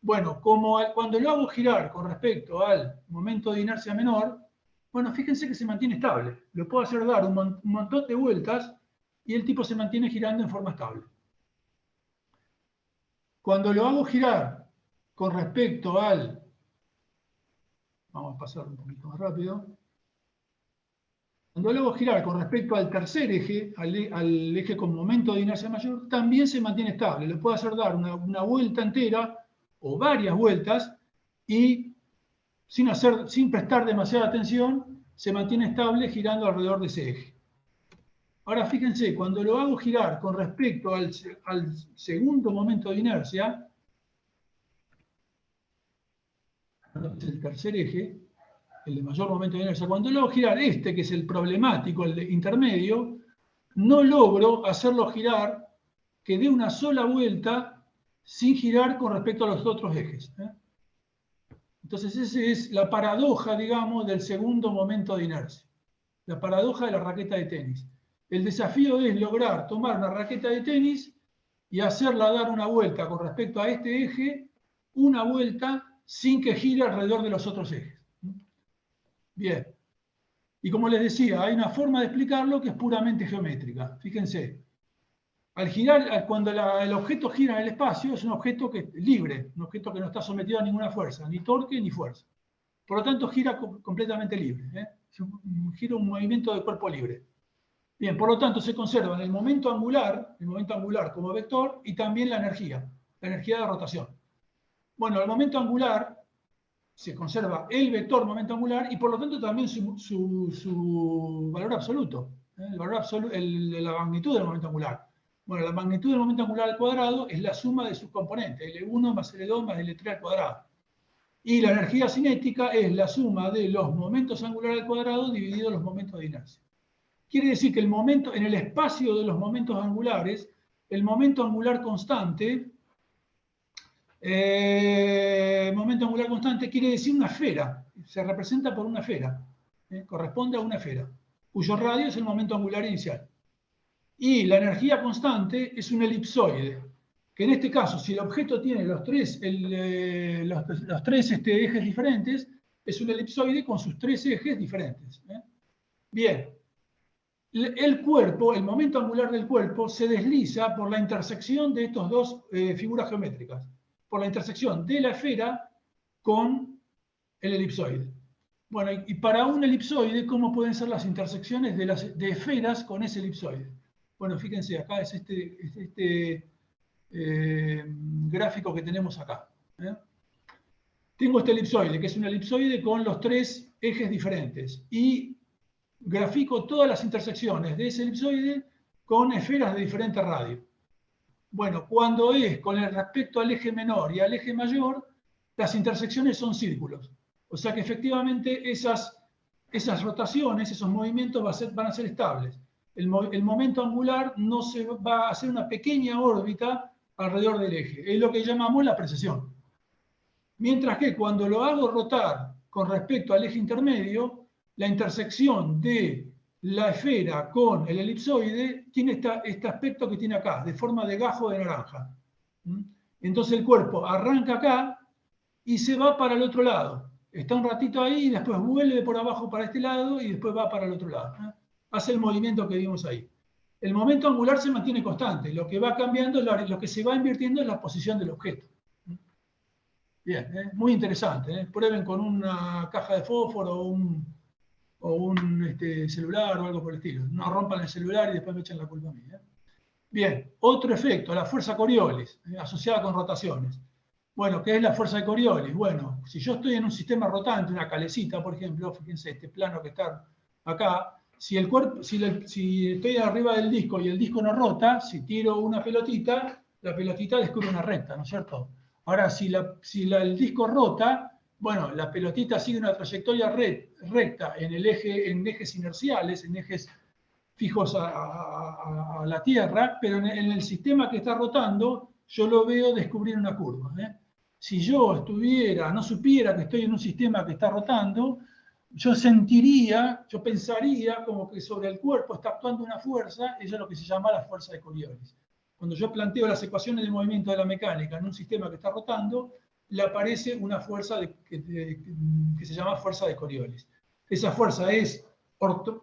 Bueno, cuando lo hago girar con respecto al momento de inercia menor, bueno, fíjense que se mantiene estable. Lo puedo hacer dar un montón de vueltas y el tipo se mantiene girando en forma estable. Cuando lo hago girar con respecto al... Vamos a pasar un poquito más rápido. Cuando lo hago girar con respecto al tercer eje, al eje con momento de inercia mayor, también se mantiene estable. Le puedo hacer dar una vuelta entera o varias vueltas y sin prestar demasiada atención, se mantiene estable girando alrededor de ese eje. Ahora fíjense, cuando lo hago girar con respecto al segundo momento de inercia, es el tercer eje, el de mayor momento de inercia, cuando lo hago girar que es el problemático, el de intermedio, no logro hacerlo girar que dé una sola vuelta sin girar con respecto a los otros ejes. Entonces esa es la paradoja, digamos, del segundo momento de inercia. La paradoja de la raqueta de tenis. El desafío es lograr tomar una raqueta de tenis y hacerla dar una vuelta con respecto a este eje, una vuelta sin que gire alrededor de los otros ejes. Bien. Y como les decía, hay una forma de explicarlo que es puramente geométrica. Fíjense, al girar, cuando el objeto gira en el espacio, es un objeto que es libre, un objeto que no está sometido a ninguna fuerza, ni torque ni fuerza. Por lo tanto, gira completamente libre. Gira un movimiento de cuerpo libre. Bien, por lo tanto, se conserva el momento angular como vector y también la energía de rotación. Bueno, el momento angular se conserva el vector momento angular y por lo tanto también su valor absoluto, el valor absoluto, la magnitud del momento angular. Bueno, la magnitud del momento angular al cuadrado es la suma de sus componentes, L1 más L2 más L3 al cuadrado. Y la energía cinética es la suma de los momentos angulares al cuadrado dividido los momentos de inercia. Quiere decir que en el espacio de los momentos angulares, el momento angular constante, quiere decir una esfera, se representa por una esfera, corresponde a una esfera, cuyo radio es el momento angular inicial. Y la energía constante es un elipsoide, que en este caso, si el objeto tiene los tres ejes diferentes, es un elipsoide con sus 3 ejes diferentes. Bien, el cuerpo, el momento angular del cuerpo, se desliza por la intersección de estas dos figuras geométricas, por la intersección de la esfera con el elipsoide. Bueno, y para un elipsoide, ¿cómo pueden ser las intersecciones de esferas con ese elipsoide? Bueno, fíjense, acá es este gráfico que tenemos acá. tengo este elipsoide, que es un elipsoide con los 3 ejes diferentes, y grafico todas las intersecciones de ese elipsoide con esferas de diferente radio. Bueno, cuando es con el respecto al eje menor y al eje mayor, las intersecciones son círculos. O sea que efectivamente esas rotaciones, esos movimientos van a ser estables. El momento angular no se va a hacer una pequeña órbita alrededor del eje. Es lo que llamamos la precesión. Mientras que cuando lo hago rotar con respecto al eje intermedio, la intersección de la esfera con el elipsoide tiene este aspecto que tiene acá, de forma de gajo de naranja. Entonces el cuerpo arranca acá y se va para el otro lado. Está un ratito ahí y después vuelve por abajo para este lado y después va para el otro lado. Hace el movimiento que vimos ahí. El momento angular se mantiene constante. Lo que va cambiando, lo que se va invirtiendo es la posición del objeto. Bien, muy interesante. Prueben con una caja de fósforo o un celular o algo por el estilo. No rompan el celular y después me echan la culpa a mí. Bien, otro efecto, la fuerza Coriolis, asociada con rotaciones. Bueno, ¿qué es la fuerza de Coriolis? Bueno, si yo estoy en un sistema rotante, una calecita, por ejemplo, fíjense, este plano que está acá, si estoy arriba del disco y el disco no rota, si tiro una pelotita, la pelotita descubre una recta, ¿no es cierto? Ahora, si el disco rota, bueno, la pelotita sigue una trayectoria recta en ejes inerciales, en ejes fijos a la Tierra, pero en el sistema que está rotando, yo lo veo descubrir una curva. Si yo no supiera que estoy en un sistema que está rotando, yo pensaría como que sobre el cuerpo está actuando una fuerza, eso es lo que se llama la fuerza de Coriolis. Cuando yo planteo las ecuaciones del movimiento de la mecánica en un sistema que está rotando, le aparece una fuerza que se llama fuerza de Coriolis. Esa fuerza es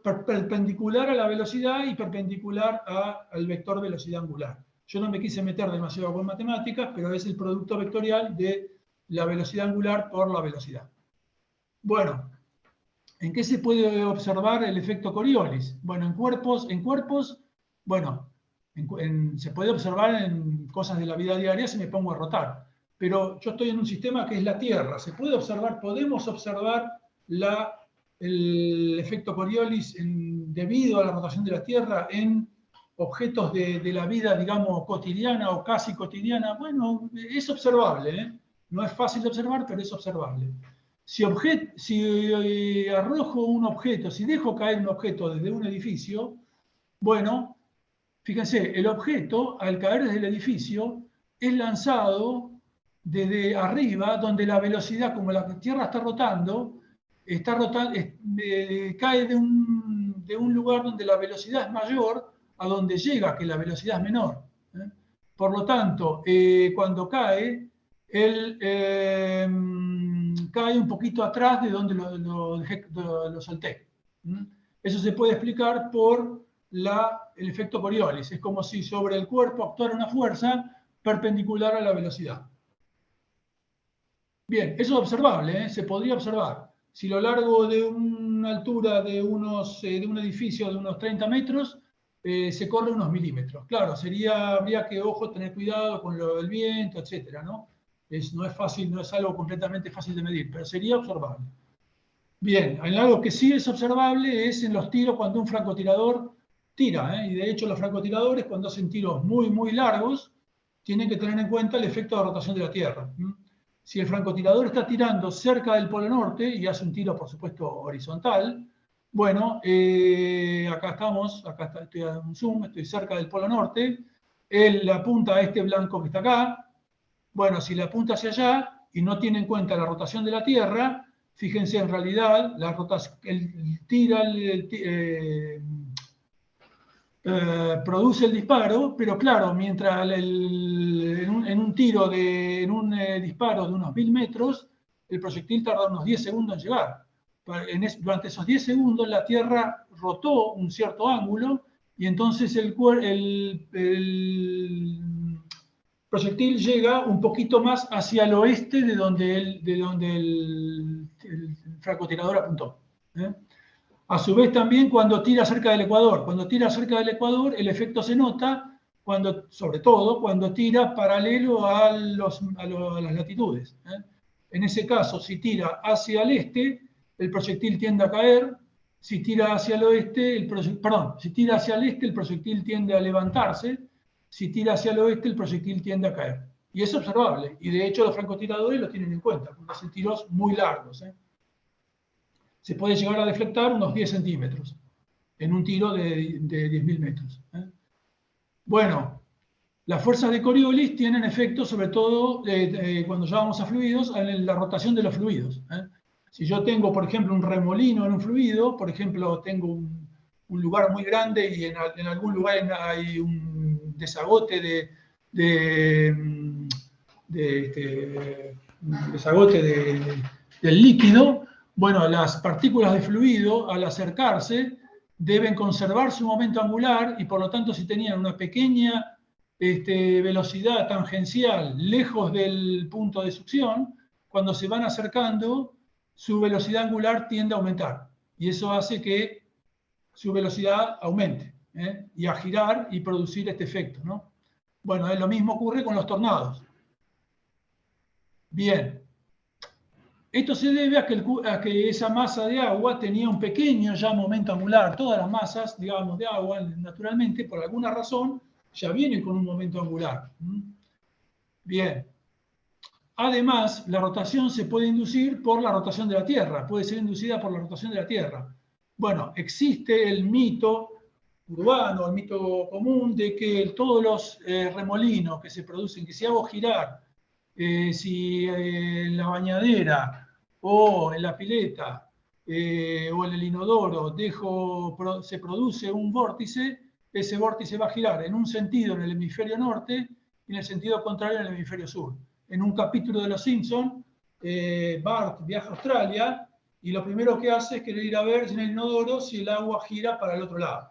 perpendicular a la velocidad y perpendicular al vector velocidad angular. Yo no me quise meter demasiado con matemáticas, pero es el producto vectorial de la velocidad angular por la velocidad. Bueno, ¿en qué se puede observar el efecto Coriolis? Bueno, en cuerpos, bueno, se puede observar en cosas de la vida diaria si me pongo a rotar. Pero yo estoy en un sistema que es la Tierra. Podemos observar el efecto Coriolis debido a la rotación de la Tierra en objetos de la vida, digamos, cotidiana o casi cotidiana. Bueno, es observable, No es fácil de observar, pero es observable. Si arrojo un objeto, si dejo caer un objeto desde un edificio, bueno, fíjense, el objeto, al caer desde el edificio, es lanzado desde arriba, donde la velocidad, como la Tierra está rotando, cae de un lugar donde la velocidad es mayor a donde llega, que la velocidad es menor. Por lo tanto, cuando cae, él cae un poquito atrás de donde lo solté. Eso se puede explicar por el efecto Coriolis. Es como si sobre el cuerpo actuara una fuerza perpendicular a la velocidad. Bien, eso es observable, se podría observar. Si lo largo de una altura de un edificio de unos 30 metros, se corre unos milímetros. Claro, habría que, tener cuidado con lo del viento, etcétera, ¿no? No es fácil, no es algo completamente fácil de medir, pero sería observable. Bien, algo que sí es observable es en los tiros cuando un francotirador tira, y de hecho los francotiradores cuando hacen tiros muy, muy largos, tienen que tener en cuenta el efecto de rotación de la Tierra. Si el francotirador está tirando cerca del Polo Norte y hace un tiro, por supuesto, horizontal, bueno, estoy a un zoom, estoy cerca del Polo Norte, él apunta a este blanco que está acá. Bueno, si le apunta hacia allá y no tiene en cuenta la rotación de la Tierra, fíjense, en realidad, produce el disparo, pero claro, mientras en un disparo de unos 1000 metros, el proyectil tarda unos 10 segundos en llegar. Durante esos 10 segundos la Tierra rotó un cierto ángulo y entonces el proyectil llega un poquito más hacia el oeste de donde el francotirador apuntó. A su vez también cuando tira cerca del ecuador. Cuando tira cerca del ecuador el efecto se nota, sobre todo cuando tira paralelo a las latitudes. En ese caso, si tira hacia el este, el proyectil tiende a caer. Si tira hacia el oeste, si tira hacia el este, el proyectil tiende a levantarse. Si tira hacia el oeste, el proyectil tiende a caer. Y es observable. Y de hecho los francotiradores lo tienen en cuenta, porque hacen tiros muy largos. Se puede llegar a deflectar unos 10 centímetros en un tiro de 10.000 metros. Bueno, las fuerzas de Coriolis tienen efecto sobre todo cuando ya vamos a fluidos, en la rotación de los fluidos. Si yo tengo, por ejemplo, un remolino en un fluido, por ejemplo, tengo un lugar muy grande y en algún lugar hay un desagote del líquido, bueno, las partículas de fluido al acercarse deben conservar su momento angular y por lo tanto si tenían una pequeña velocidad tangencial lejos del punto de succión, cuando se van acercando, su velocidad angular tiende a aumentar. Y eso hace que su velocidad aumente y a girar y producir este efecto, ¿no? Bueno, lo mismo ocurre con los tornados. Bien. Esto se debe a que esa masa de agua tenía un pequeño ya momento angular. Todas las masas, digamos, de agua, naturalmente, por alguna razón, ya vienen con un momento angular. Bien. Además, la rotación se puede inducir por la rotación de la Tierra, puede ser inducida por la rotación de la Tierra. Bueno, existe el mito urbano, el mito común de que todos los remolinos que se producen, que si hago girar, si en la bañadera o en la pileta o en el inodoro se produce un vórtice, ese vórtice va a girar en un sentido en el hemisferio norte y en el sentido contrario en el hemisferio sur. En un capítulo de Los Simpsons, Bart viaja a Australia y lo primero que hace es querer ir a ver en el inodoro si el agua gira para el otro lado.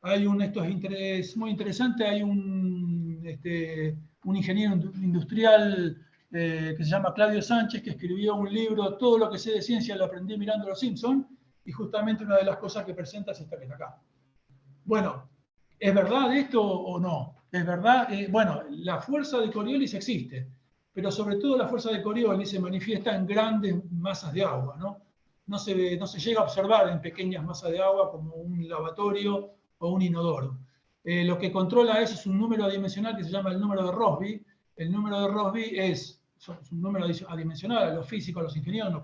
Esto es muy interesante, hay un ingeniero industrial que se llama Claudio Sánchez, que escribió un libro, Todo lo que sé de ciencia lo aprendí mirando Los Simpsons, y justamente una de las cosas que presenta es esta que está acá. Bueno, ¿es verdad esto o no? Es verdad, bueno, la fuerza de Coriolis existe, pero sobre todo la fuerza de Coriolis se manifiesta en grandes masas de agua, ¿no? No se llega a observar en pequeñas masas de agua como un lavatorio o un inodoro. Lo que controla eso es un número adimensional que se llama el número de Rossby. El número de Rossby es un número adimensional. A los físicos, a los ingenieros nos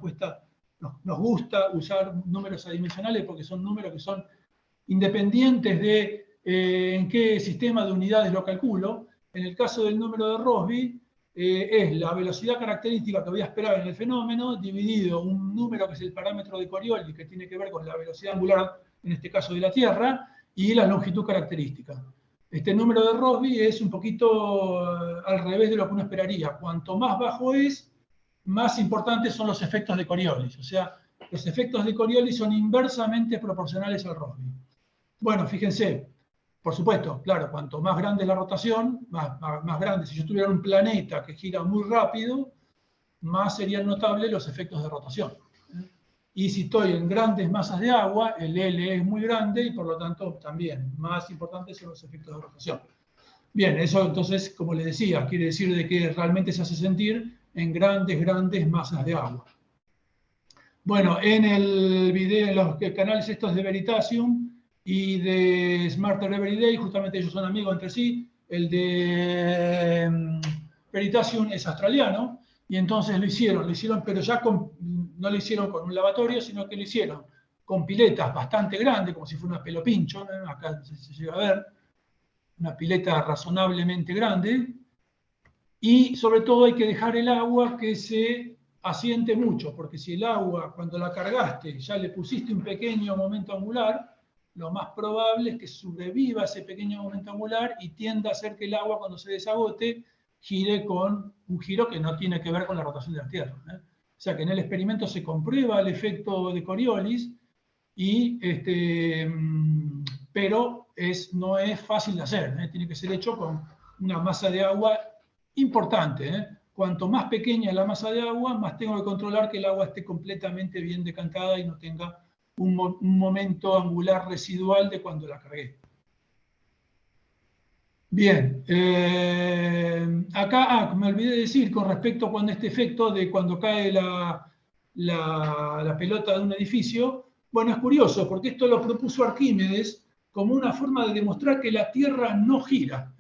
gusta usar números adimensionales porque son números que son independientes de en qué sistema de unidades lo calculo. En el caso del número de Rossby, es la velocidad característica que voy a esperar en el fenómeno dividido un número que es el parámetro de Coriolis, que tiene que ver con la velocidad angular, en este caso de la Tierra, y la longitud característica. Este número de Rossby es un poquito al revés de lo que uno esperaría. Cuanto más bajo es, más importantes son los efectos de Coriolis. O sea, los efectos de Coriolis son inversamente proporcionales al Rossby. Bueno, fíjense, por supuesto, claro, cuanto más grande es la rotación, más grande. Si yo tuviera un planeta que gira muy rápido, más serían notables los efectos de rotación. Y si estoy en grandes masas de agua, el L es muy grande y por lo tanto también más importantes son los efectos de rotación. Bien, eso entonces, como les decía, quiere decir de que realmente se hace sentir en grandes masas de agua. Bueno, en el video, en los canales estos de Veritasium y de Smarter Everyday, justamente ellos son amigos entre sí, el de Veritasium es australiano, y entonces lo hicieron, pero ya no lo hicieron con un lavatorio, sino que lo hicieron con piletas bastante grandes, como si fuera una pelo pincho, ¿no? Acá se llega a ver, una pileta razonablemente grande, y sobre todo hay que dejar el agua que se asiente mucho, porque si el agua, cuando la cargaste, ya le pusiste un pequeño momento angular, lo más probable es que sobreviva ese pequeño momento angular y tienda a hacer que el agua, cuando se desagote, gire con un giro que no tiene que ver con la rotación de la Tierra. O sea que en el experimento se comprueba el efecto de Coriolis, pero no es fácil de hacer. Tiene que ser hecho con una masa de agua importante. Cuanto más pequeña es la masa de agua, más tengo que controlar que el agua esté completamente bien decantada y no tenga un momento angular residual de cuando la cargué. Bien, acá me olvidé de decir con respecto a cuando este efecto de cuando cae la pelota de un edificio, bueno, es curioso porque esto lo propuso Arquímedes como una forma de demostrar que la Tierra no gira.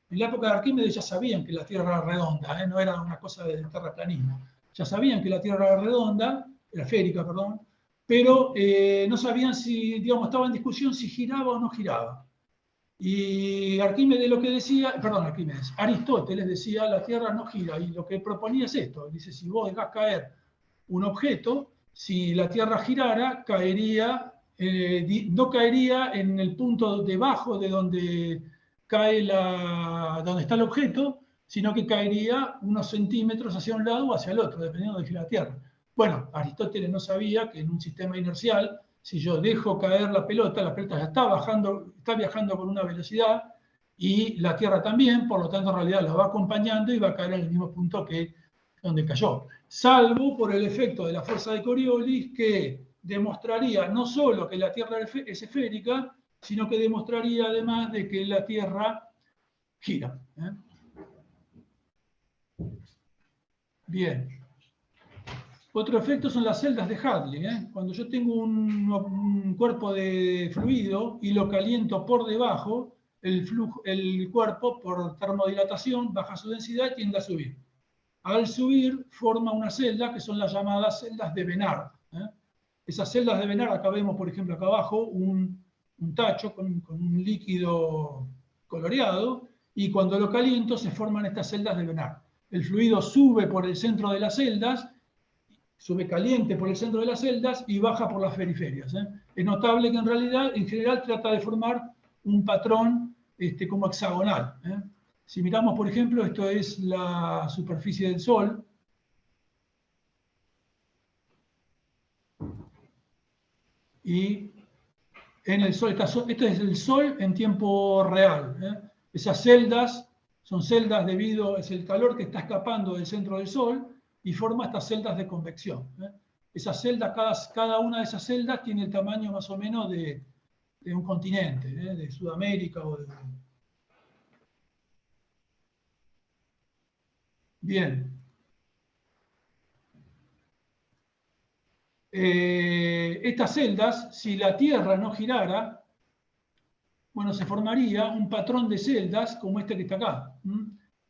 En la época de Arquímedes ya sabían que la Tierra era redonda, no era una cosa de terraplanismo. Ya sabían que la Tierra era redonda, era esférica, perdón, pero no sabían si, digamos, estaba en discusión si giraba o no giraba. Y Arquímedes lo que decía, perdón, Arquímedes, Aristóteles decía, la Tierra no gira, y lo que proponía es esto, dice, si vos dejás caer un objeto, si la Tierra girara, caería, no caería en el punto debajo de donde cae donde está el objeto, sino que caería unos centímetros hacia un lado o hacia el otro, dependiendo de gira la Tierra. Bueno, Aristóteles no sabía que en un sistema inercial, si yo dejo caer la pelota ya está bajando, está viajando con una velocidad y la Tierra también, por lo tanto en realidad la va acompañando y va a caer en el mismo punto que donde cayó. Salvo por el efecto de la fuerza de Coriolis, que demostraría no solo que la Tierra es esférica, sino que demostraría además de que la Tierra gira. Bien. Otro efecto son las celdas de Hadley. Cuando yo tengo un cuerpo de fluido y lo caliento por debajo, el cuerpo, por termodilatación, baja su densidad y tiende a subir. Al subir, forma una celda que son las llamadas celdas de Benard. Esas celdas de Benard, acá vemos, por ejemplo, acá abajo, un tacho con un líquido coloreado, y cuando lo caliento se forman estas celdas de Benard. El fluido sube por el centro de las celdas, sube caliente por el centro de las celdas y baja por las periferias. Es notable que en realidad, en general, trata de formar un patrón como hexagonal. Si miramos, por ejemplo, esto es la superficie del Sol. Y en el Sol, esto es el Sol en tiempo real. Esas celdas son celdas debido, es el calor que está escapando del centro del Sol y forma estas celdas de convección. Esas celdas, cada una de esas celdas tiene el tamaño más o menos de un continente, de Sudamérica o de... Bien. Estas celdas, si la Tierra no girara, bueno, se formaría un patrón de celdas como este que está acá.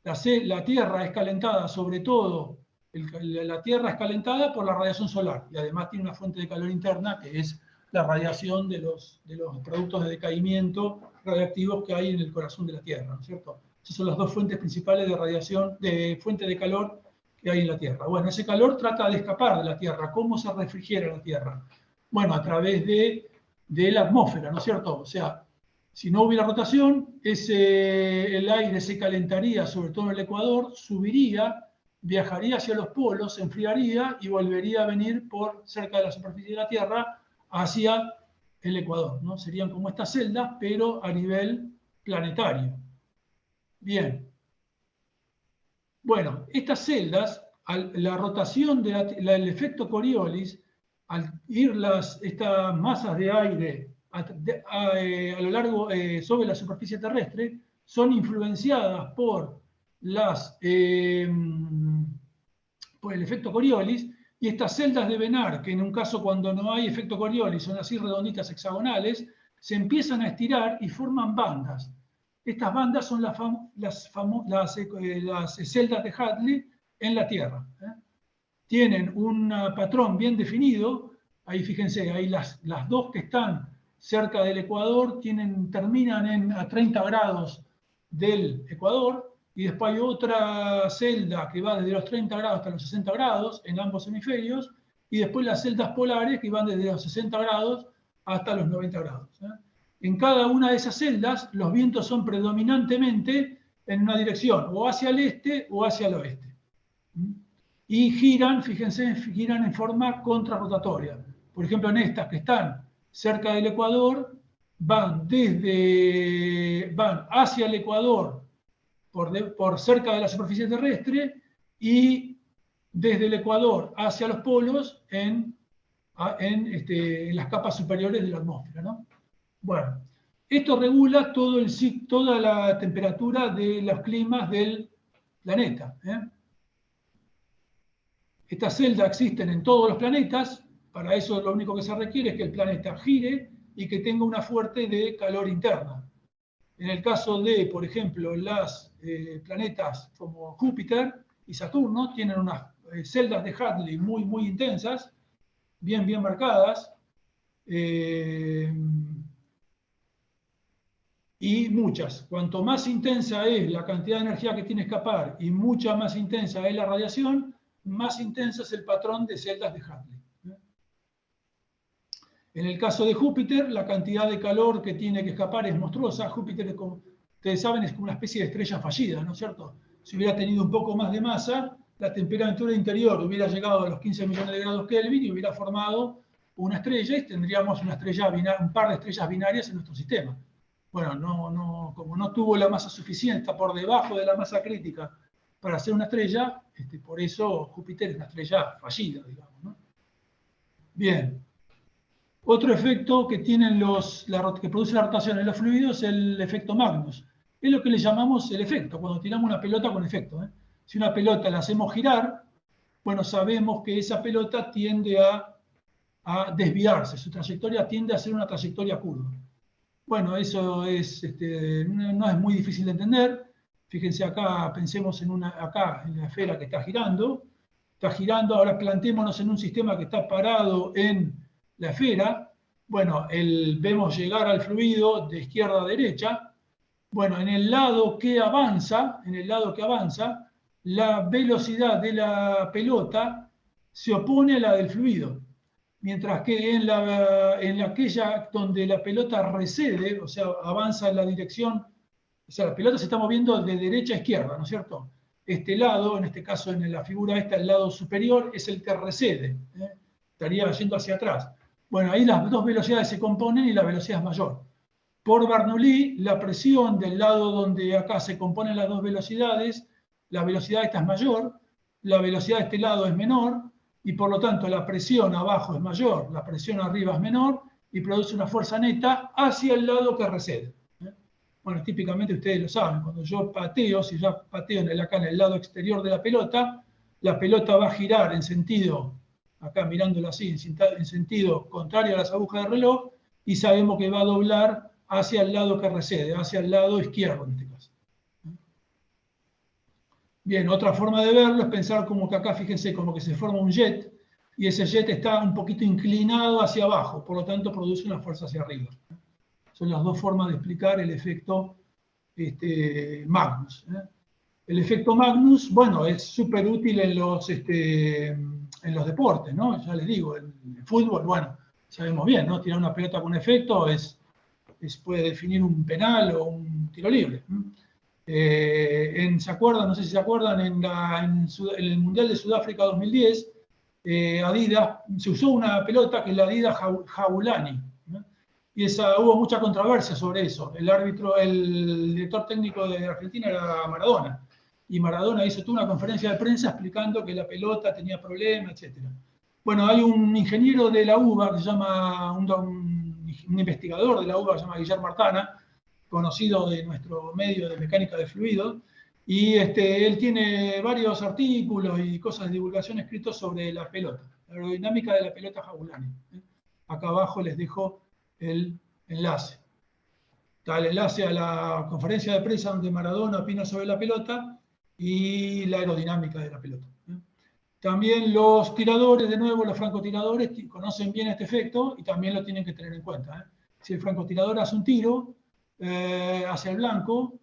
La Tierra es calentada, sobre todo, la Tierra es calentada por la radiación solar y además tiene una fuente de calor interna que es la radiación de los productos de decaimiento radiactivos que hay en el corazón de la Tierra, ¿no es cierto? Esas son las dos fuentes principales de radiación, de fuente de calor que hay en la Tierra. Bueno, ese calor trata de escapar de la Tierra. ¿Cómo se refrigera la Tierra? Bueno, a través de la atmósfera, ¿no es cierto? O sea, si no hubiera rotación, el aire se calentaría, sobre todo en el Ecuador, subiría, viajaría hacia los polos, se enfriaría y volvería a venir por cerca de la superficie de la Tierra hacia el Ecuador, ¿no? Serían como estas celdas, pero a nivel planetario. Bien. Bueno, estas celdas, la rotación del efecto Coriolis, al ir estas masas de aire a lo largo sobre la superficie terrestre, son influenciadas por el efecto Coriolis, y estas celdas de Benard, que en un caso cuando no hay efecto Coriolis son así redonditas hexagonales, se empiezan a estirar y forman bandas. Estas bandas son las celdas de Hadley en la Tierra. Tienen un patrón bien definido. Ahí fíjense, ahí las dos que están cerca del Ecuador terminan a 30 grados del Ecuador, y después hay otra celda que va desde los 30 grados hasta los 60 grados en ambos hemisferios, y después las celdas polares que van desde los 60 grados hasta los 90 grados. En cada una de esas celdas los vientos son predominantemente en una dirección, o hacia el este o hacia el oeste. Y giran, fíjense, giran en forma contrarrotatoria. Por ejemplo, en estas que están cerca del Ecuador, van hacia el Ecuador por cerca de la superficie terrestre, y desde el Ecuador hacia los polos en las capas superiores de la atmósfera, ¿no? Bueno, Esto regula toda la temperatura de los climas del planeta. Estas celdas existen en todos los planetas. Para eso lo único que se requiere es que el planeta gire y que tenga una fuente de calor interna. En el caso de, por ejemplo, los planetas como Júpiter y Saturno, tienen unas celdas de Hadley muy, muy intensas, bien, bien marcadas, y muchas. Cuanto más intensa es la cantidad de energía que tiene que escapar y mucha más intensa es la radiación, más intensa es el patrón de celdas de Hadley. En el caso de Júpiter, la cantidad de calor que tiene que escapar es monstruosa. Júpiter, es como ustedes saben, es como una especie de estrella fallida, ¿no es cierto? Si hubiera tenido un poco más de masa, la temperatura interior hubiera llegado a los 15 millones de grados Kelvin y hubiera formado una estrella y tendríamos una estrella un par de estrellas binarias en nuestro sistema. Bueno, como no tuvo la masa suficiente, está por debajo de la masa crítica para ser una estrella, por eso Júpiter es una estrella fallida, digamos, ¿no? Bien. Otro efecto que tienen que produce la rotación en los fluidos es el efecto Magnus. Es lo que le llamamos el efecto, cuando tiramos una pelota con efecto. Si una pelota la hacemos girar, bueno, sabemos que esa pelota tiende a desviarse, su trayectoria tiende a ser una trayectoria curva. Bueno, eso es, no es muy difícil de entender. Fíjense acá, pensemos acá en la esfera que está girando. Está girando, ahora plantémonos en un sistema que está parado en la esfera. Bueno, vemos llegar al fluido de izquierda a derecha. Bueno, en el lado que avanza, la velocidad de la pelota se opone a la del fluido. Mientras que en aquella donde la pelota recede, o sea, avanza en la dirección, o sea, la pelota se está moviendo de derecha a izquierda, ¿no es cierto? Este lado, en este caso en la figura esta, el lado superior, es el que recede, estaría yendo hacia atrás. Bueno, ahí las dos velocidades se componen y la velocidad es mayor. Por Bernoulli, la presión del lado donde acá se componen las dos velocidades, la velocidad esta es mayor, la velocidad de este lado es menor, y por lo tanto la presión abajo es mayor, la presión arriba es menor, y produce una fuerza neta hacia el lado que recede. Bueno, típicamente ustedes lo saben, cuando yo pateo, si yo pateo acá en el lado exterior de la pelota va a girar en sentido, acá mirándolo así, en sentido contrario a las agujas del reloj, y sabemos que va a doblar hacia el lado que recede, hacia el lado izquierdo en este caso. Bien, otra forma de verlo es pensar como que acá, fíjense, como que se forma un jet, y ese jet está un poquito inclinado hacia abajo, por lo tanto produce una fuerza hacia arriba. Son las dos formas de explicar el efecto Magnus. El efecto Magnus, bueno, es súper útil en los deportes, ¿no? Ya les digo, en el fútbol, bueno, sabemos bien, ¿no? Tirar una pelota con efecto puede definir un penal o un tiro libre. ¿Se acuerdan? No sé si se acuerdan, en el Mundial de Sudáfrica 2010, Adidas, se usó una pelota que es la Adidas Jabulani. Y hubo mucha controversia sobre eso. El director técnico de Argentina era Maradona. Y Maradona hizo toda una conferencia de prensa explicando que la pelota tenía problemas, etc. Bueno, hay un ingeniero de la UBA que se llama, un investigador de la UBA que se llama Guillermo Artana, conocido de nuestro medio de mecánica de fluidos, y él tiene varios artículos y cosas de divulgación escritos sobre la pelota, la aerodinámica de la pelota Jabulani. Acá abajo les dejo el enlace. Está el enlace a la conferencia de prensa donde Maradona opina sobre la pelota y la aerodinámica de la pelota. También los tiradores, de nuevo, los francotiradores conocen bien este efecto y también lo tienen que tener en cuenta. Si el francotirador hace un tiro hacia el blanco,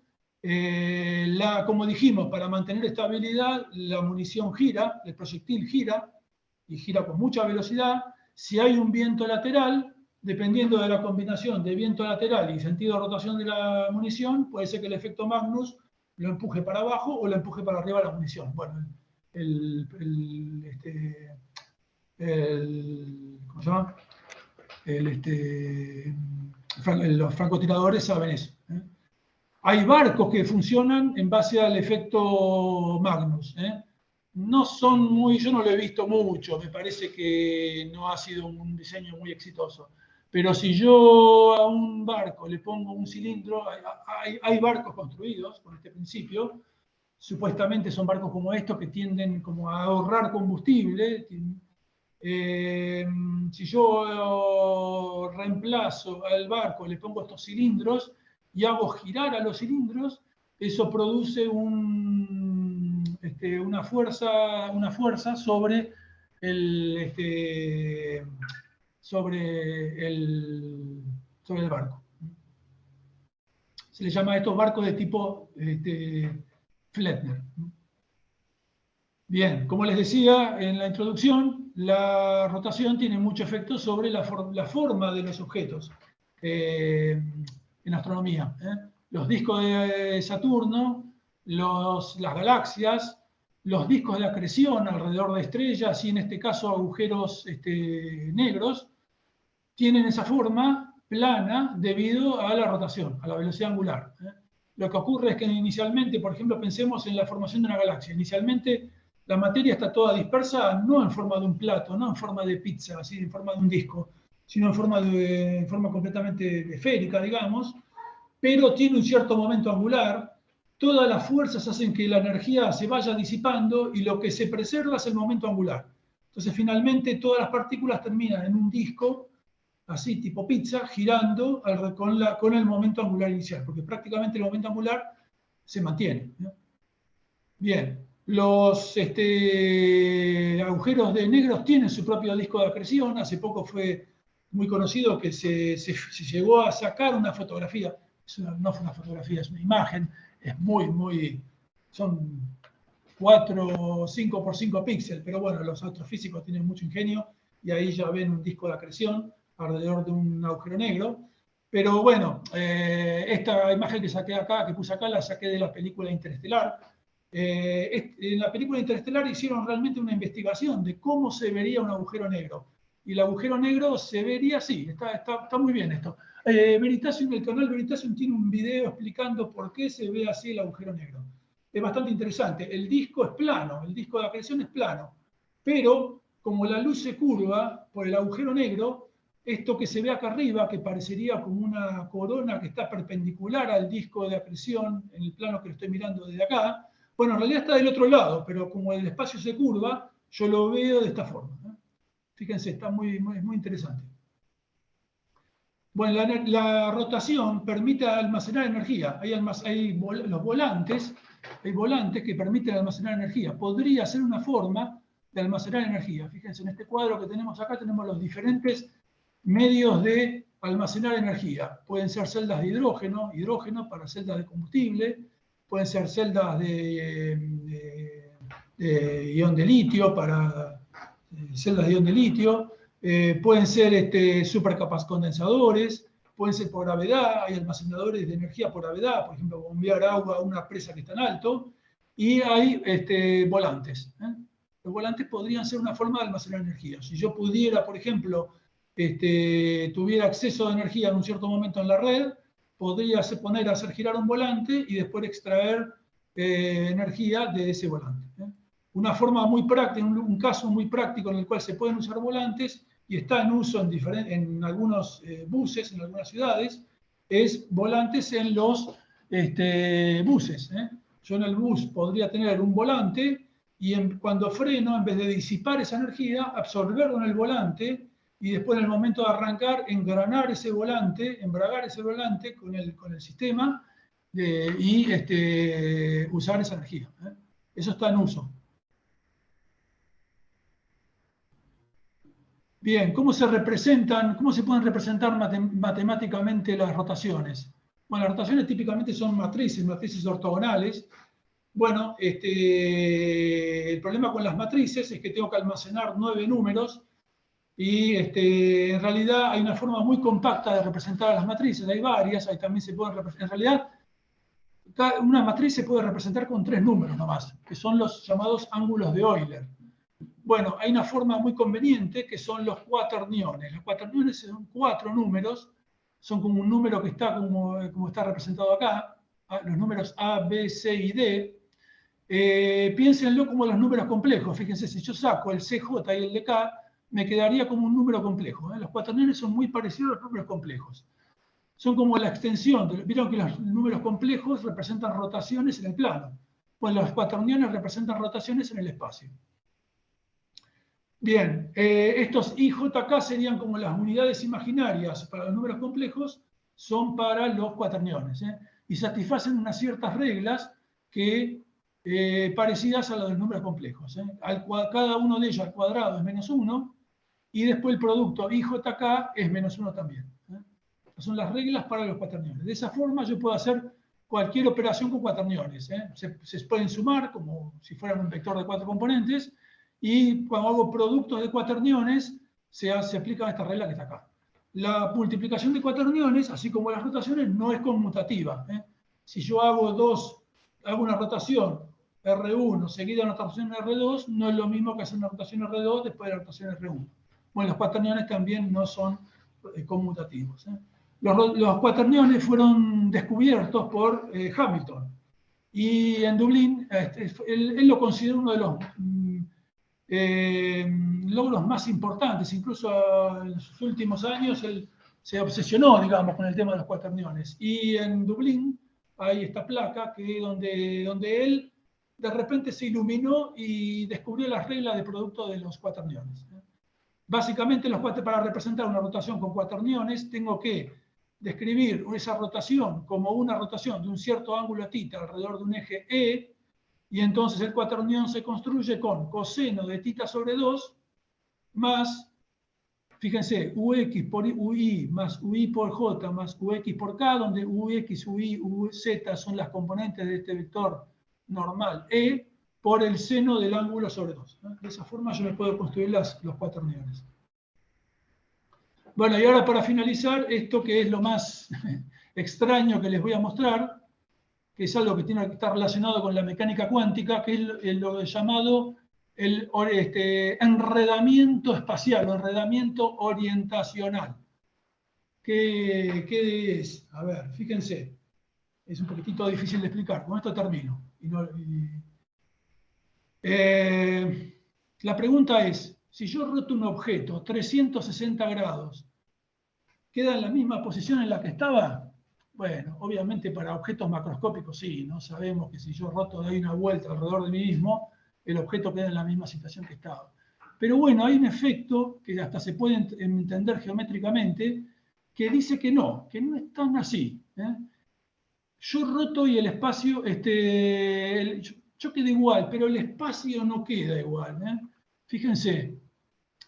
como dijimos, para mantener estabilidad, la munición gira, el proyectil gira, y gira con mucha velocidad. Si hay un viento lateral, dependiendo de la combinación de viento lateral y sentido de rotación de la munición, puede ser que el efecto Magnus lo empuje para abajo o lo empuje para arriba la munición. Bueno, ¿cómo se llama? Los francotiradores saben eso. Hay barcos que funcionan en base al efecto Magnus. No son muy, yo no lo he visto mucho, me parece que no ha sido un diseño muy exitoso. Pero si yo a un barco le pongo un cilindro, hay barcos construidos con este principio, supuestamente son barcos como estos que tienden como a ahorrar combustible. Si yo reemplazo al barco, le pongo estos cilindros y hago girar a los cilindros, eso produce una fuerza sobre sobre el barco. Se le llama a estos barcos de tipo Flettner. Bien, como les decía en la introducción, la rotación tiene mucho efecto sobre la forma de los objetos en astronomía. Los discos de Saturno, las galaxias, los discos de acreción alrededor de estrellas y en este caso agujeros negros, tienen esa forma plana debido a la rotación, a la velocidad angular. Lo que ocurre es que inicialmente, por ejemplo, pensemos en la formación de una galaxia. Inicialmente la materia está toda dispersa, no en forma de un plato, no en forma de pizza, así en forma de un disco, sino en forma completamente esférica, digamos, pero tiene un cierto momento angular. Todas las fuerzas hacen que la energía se vaya disipando y lo que se preserva es el momento angular. Entonces, finalmente, todas las partículas terminan en un disco, así tipo pizza, girando con el momento angular inicial, porque prácticamente el momento angular se mantiene. Bien, los agujeros de negros tienen su propio disco de acreción. Hace poco fue muy conocido que se llegó a sacar una fotografía. No fue una fotografía, es una imagen. Es son 4, 5 por 5 píxeles, pero bueno, los astrofísicos tienen mucho ingenio y ahí ya ven un disco de acreción alrededor de un agujero negro. Pero bueno, esta imagen que puse acá, la saqué de la película Interestelar. En la película Interestelar hicieron realmente una investigación de cómo se vería un agujero negro. Y el agujero negro se vería así, está muy bien esto. El canal Veritasium tiene un video explicando por qué se ve así el agujero negro. Es bastante interesante. El disco es plano, el disco de acreción es plano, pero como la luz se curva por el agujero negro, esto que se ve acá arriba, que parecería como una corona que está perpendicular al disco de acreción, en el plano que lo estoy mirando desde acá, bueno, en realidad está del otro lado, pero como el espacio se curva, yo lo veo de esta forma. Fíjense, está muy interesante. Bueno, la rotación permite almacenar energía. Hay volantes que permiten almacenar energía. Podría ser una forma de almacenar energía. Fíjense, en este cuadro que tenemos acá tenemos los diferentes medios de almacenar energía. Pueden ser celdas de hidrógeno para celdas de combustible, pueden ser celdas de ion de litio para celdas de ion de litio, pueden ser supercondensadores, pueden ser por gravedad, hay almacenadores de energía por gravedad, por ejemplo, bombear agua a una presa que está en alto, y hay volantes. Los volantes podrían ser una forma de almacenar energía. Si yo pudiera, por ejemplo, tuviera acceso de energía en un cierto momento en la red, podría poner a hacer girar un volante y después extraer energía de ese volante. Una forma muy práctica, un caso muy práctico en el cual se pueden usar volantes y está en uso en algunos buses, en algunas ciudades, es volantes en los buses. Yo en el bus podría tener un volante y cuando freno, en vez de disipar esa energía, absorberlo en el volante y después en el momento de arrancar, embragar ese volante con el sistema y usar esa energía. Eso está en uso. Bien, ¿cómo se pueden representar matemáticamente las rotaciones? Bueno, las rotaciones típicamente son matrices ortogonales. Bueno, el problema con las matrices es que tengo que almacenar 9 números y en realidad hay una forma muy compacta de representar a las matrices. Hay varias, ahí también se pueden representar. En realidad, una matriz se puede representar con 3 números nomás, que son los llamados ángulos de Euler. Bueno, hay una forma muy conveniente que son los cuaterniones. Los cuaterniones son 4 números, son como un número que está como está representado acá, los números A, B, C y D. Piénsenlo como los números complejos. Fíjense, si yo saco el CJ y el DK, me quedaría como un número complejo. Los cuaterniones son muy parecidos a los números complejos. Son como la extensión. Vieron que los números complejos representan rotaciones en el plano. Pues los cuaterniones representan rotaciones en el espacio. Bien, estos IJK serían como las unidades imaginarias para los números complejos, son para los cuaterniones, y satisfacen unas ciertas reglas que, parecidas a las de los números complejos. Cada uno de ellos al cuadrado es -1, y después el producto IJK es -1 también. Son las reglas para los cuaterniones. De esa forma yo puedo hacer cualquier operación con cuaterniones. Se pueden sumar como si fueran un vector de 4 componentes, y cuando hago productos de cuaterniones se aplica esta regla que está acá. La multiplicación de cuaterniones, así como las rotaciones, no es conmutativa. Si yo hago una rotación R1 seguida de una rotación R2, no es lo mismo que hacer una rotación R2 después de la rotación R1. Bueno, los cuaterniones también no son conmutativos. Los cuaterniones fueron descubiertos por Hamilton, y en Dublín él lo considera uno de los logros más importantes. Incluso en sus últimos años él se obsesionó, digamos, con el tema de los cuaterniones. Y en Dublín hay esta placa donde él de repente se iluminó y descubrió las reglas de producto de los cuaterniones. Básicamente, para representar una rotación con cuaterniones, tengo que describir esa rotación como una rotación de un cierto ángulo θ alrededor de un eje E, y entonces el cuaternión se construye con coseno de θ sobre 2 más, fíjense, Ux por Ui más Ui por J más Ux por K, donde Ux, Ui, Uz son las componentes de este vector normal E, por el seno del ángulo sobre 2. De esa forma yo me puedo construir los cuaterniones. Bueno, y ahora para finalizar, esto que es lo más extraño que les voy a mostrar, que es algo que tiene que estar relacionado con la mecánica cuántica, que es lo llamado el enredamiento espacial o enredamiento orientacional. ¿Qué es? A ver, fíjense, es un poquitito difícil de explicar, con esto termino. La pregunta es, si yo roto un objeto 360 grados, ¿queda en la misma posición en la que estaba? Bueno, obviamente para objetos macroscópicos sí, ¿no? Sabemos que si yo doy una vuelta alrededor de mí mismo, el objeto queda en la misma situación que estaba. Pero bueno, hay un efecto que hasta se puede entender geométricamente, que dice que no es tan así. Yo roto y el espacio, yo quedo igual, pero el espacio no queda igual. Fíjense,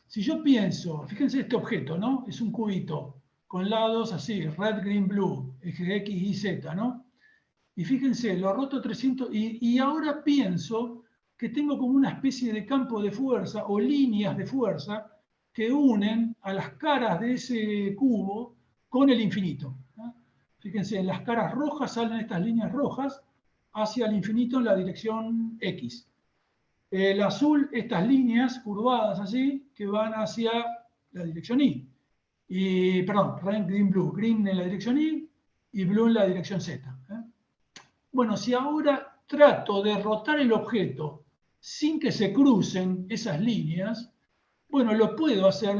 si yo pienso, fíjense este objeto, ¿no? Es un cubito con lados así, red, green, blue, eje X y Z, ¿no? Y fíjense, lo roto 300, y ahora pienso que tengo como una especie de campo de fuerza o líneas de fuerza que unen a las caras de ese cubo con el infinito. Fíjense, en las caras rojas salen estas líneas rojas hacia el infinito en la dirección X. El azul, estas líneas curvadas así, que van hacia la dirección Y. Perdón, red, green, blue. Green en la dirección Y y blue en la dirección Z. Bueno, si ahora trato de rotar el objeto sin que se crucen esas líneas, bueno, lo puedo hacer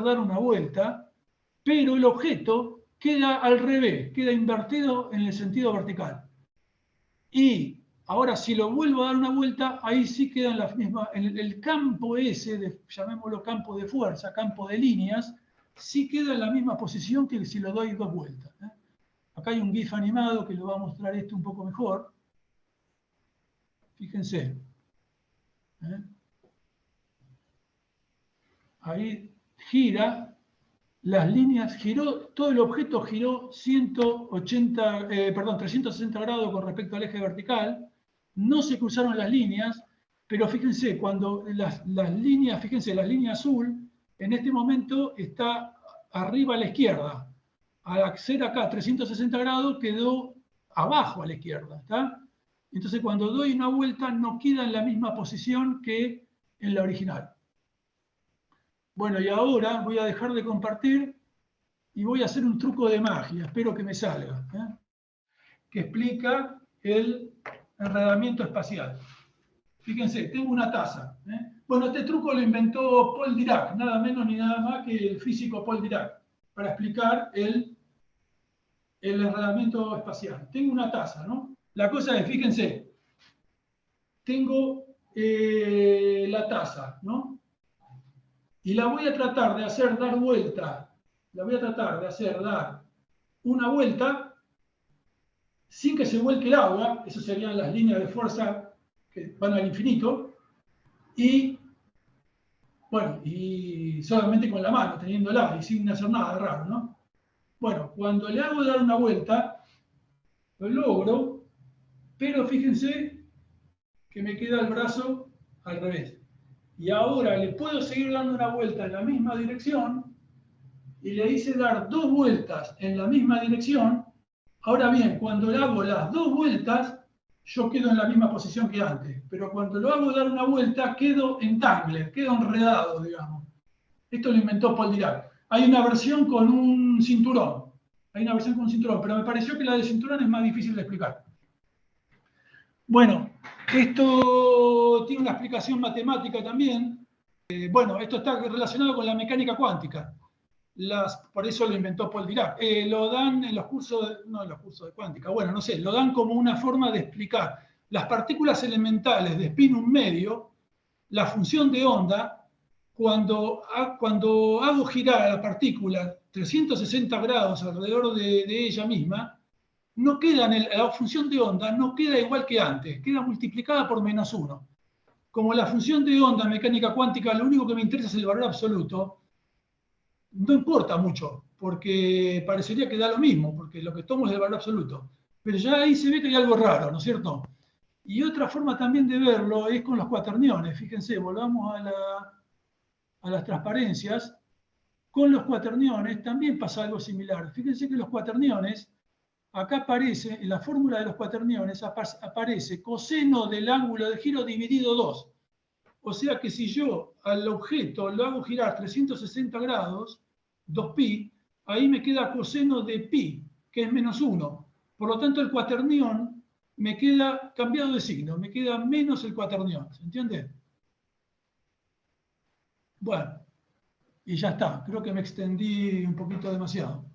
dar una vuelta, pero el objeto queda al revés, queda invertido en el sentido vertical. Y ahora, si lo vuelvo a dar una vuelta, ahí sí queda en la misma, en el campo ese, llamémoslo campo de fuerza, campo de líneas, sí queda en la misma posición que si lo doy dos vueltas. Acá hay un GIF animado que lo va a mostrar esto un poco mejor. Fíjense. Ahí gira, las líneas, todo el objeto giró 360 grados con respecto al eje vertical. No se cruzaron las líneas, pero fíjense, cuando las líneas, fíjense, la línea azul en este momento está arriba a la izquierda. Al hacer acá 360 grados quedó abajo a la izquierda, ¿está? Entonces cuando doy una vuelta no queda en la misma posición que en la original. Bueno, y ahora voy a dejar de compartir y voy a hacer un truco de magia, espero que me salga, que explica el enredamiento espacial. Fíjense, tengo una taza. Bueno, este truco lo inventó Paul Dirac, nada menos ni nada más que el físico Paul Dirac, para explicar el enredamiento espacial. Tengo una taza, ¿no? La cosa es, fíjense, tengo la taza, ¿no? Y la voy a tratar de hacer dar vuelta, la voy a tratar de hacer dar una vuelta sin que se vuelque el agua, esas serían las líneas de fuerza que van al infinito, y bueno, y solamente con la mano, teniéndola y sin hacer nada raro, ¿no? Bueno, cuando le hago dar una vuelta, lo logro, pero fíjense que me queda el brazo al revés. Y ahora le puedo seguir dando una vuelta en la misma dirección y le hice dar 2 vueltas en la misma dirección. Ahora bien, cuando le hago las 2 vueltas, yo quedo en la misma posición que antes. Pero cuando lo hago dar una vuelta, quedo entangled, quedo enredado, digamos. Esto lo inventó Paul Dirac. Hay una versión con un cinturón. Hay una versión con un cinturón, pero me pareció que la de cinturón es más difícil de explicar. Bueno, esto tiene una explicación matemática también. Bueno, esto está relacionado con la mecánica cuántica. Por eso lo inventó Paul Dirac. Lo dan en los cursos, no en los cursos de cuántica, bueno, no sé, lo dan como una forma de explicar las partículas elementales de spin un medio, la función de onda, cuando hago girar a la partícula 360 grados alrededor de ella misma, no queda la función de onda no queda igual que antes, queda multiplicada por -1. Como la función de onda en mecánica cuántica, lo único que me interesa es el valor absoluto, no importa mucho, porque parecería que da lo mismo, porque lo que tomo es el valor absoluto. Pero ya ahí se ve que hay algo raro, ¿no es cierto? Y otra forma también de verlo es con los cuaterniones. Fíjense, volvamos a las transparencias. Con los cuaterniones también pasa algo similar. Fíjense que los cuaterniones, acá aparece, en la fórmula de los cuaterniones, aparece coseno del ángulo de giro dividido 2. O sea que si yo al objeto lo hago girar 360 grados, 2pi, ahí me queda coseno de pi, que es -1. Por lo tanto, el cuaternión me queda cambiado de signo, me queda menos el cuaternión. ¿Se entiende? Bueno, y ya está. Creo que me extendí un poquito demasiado.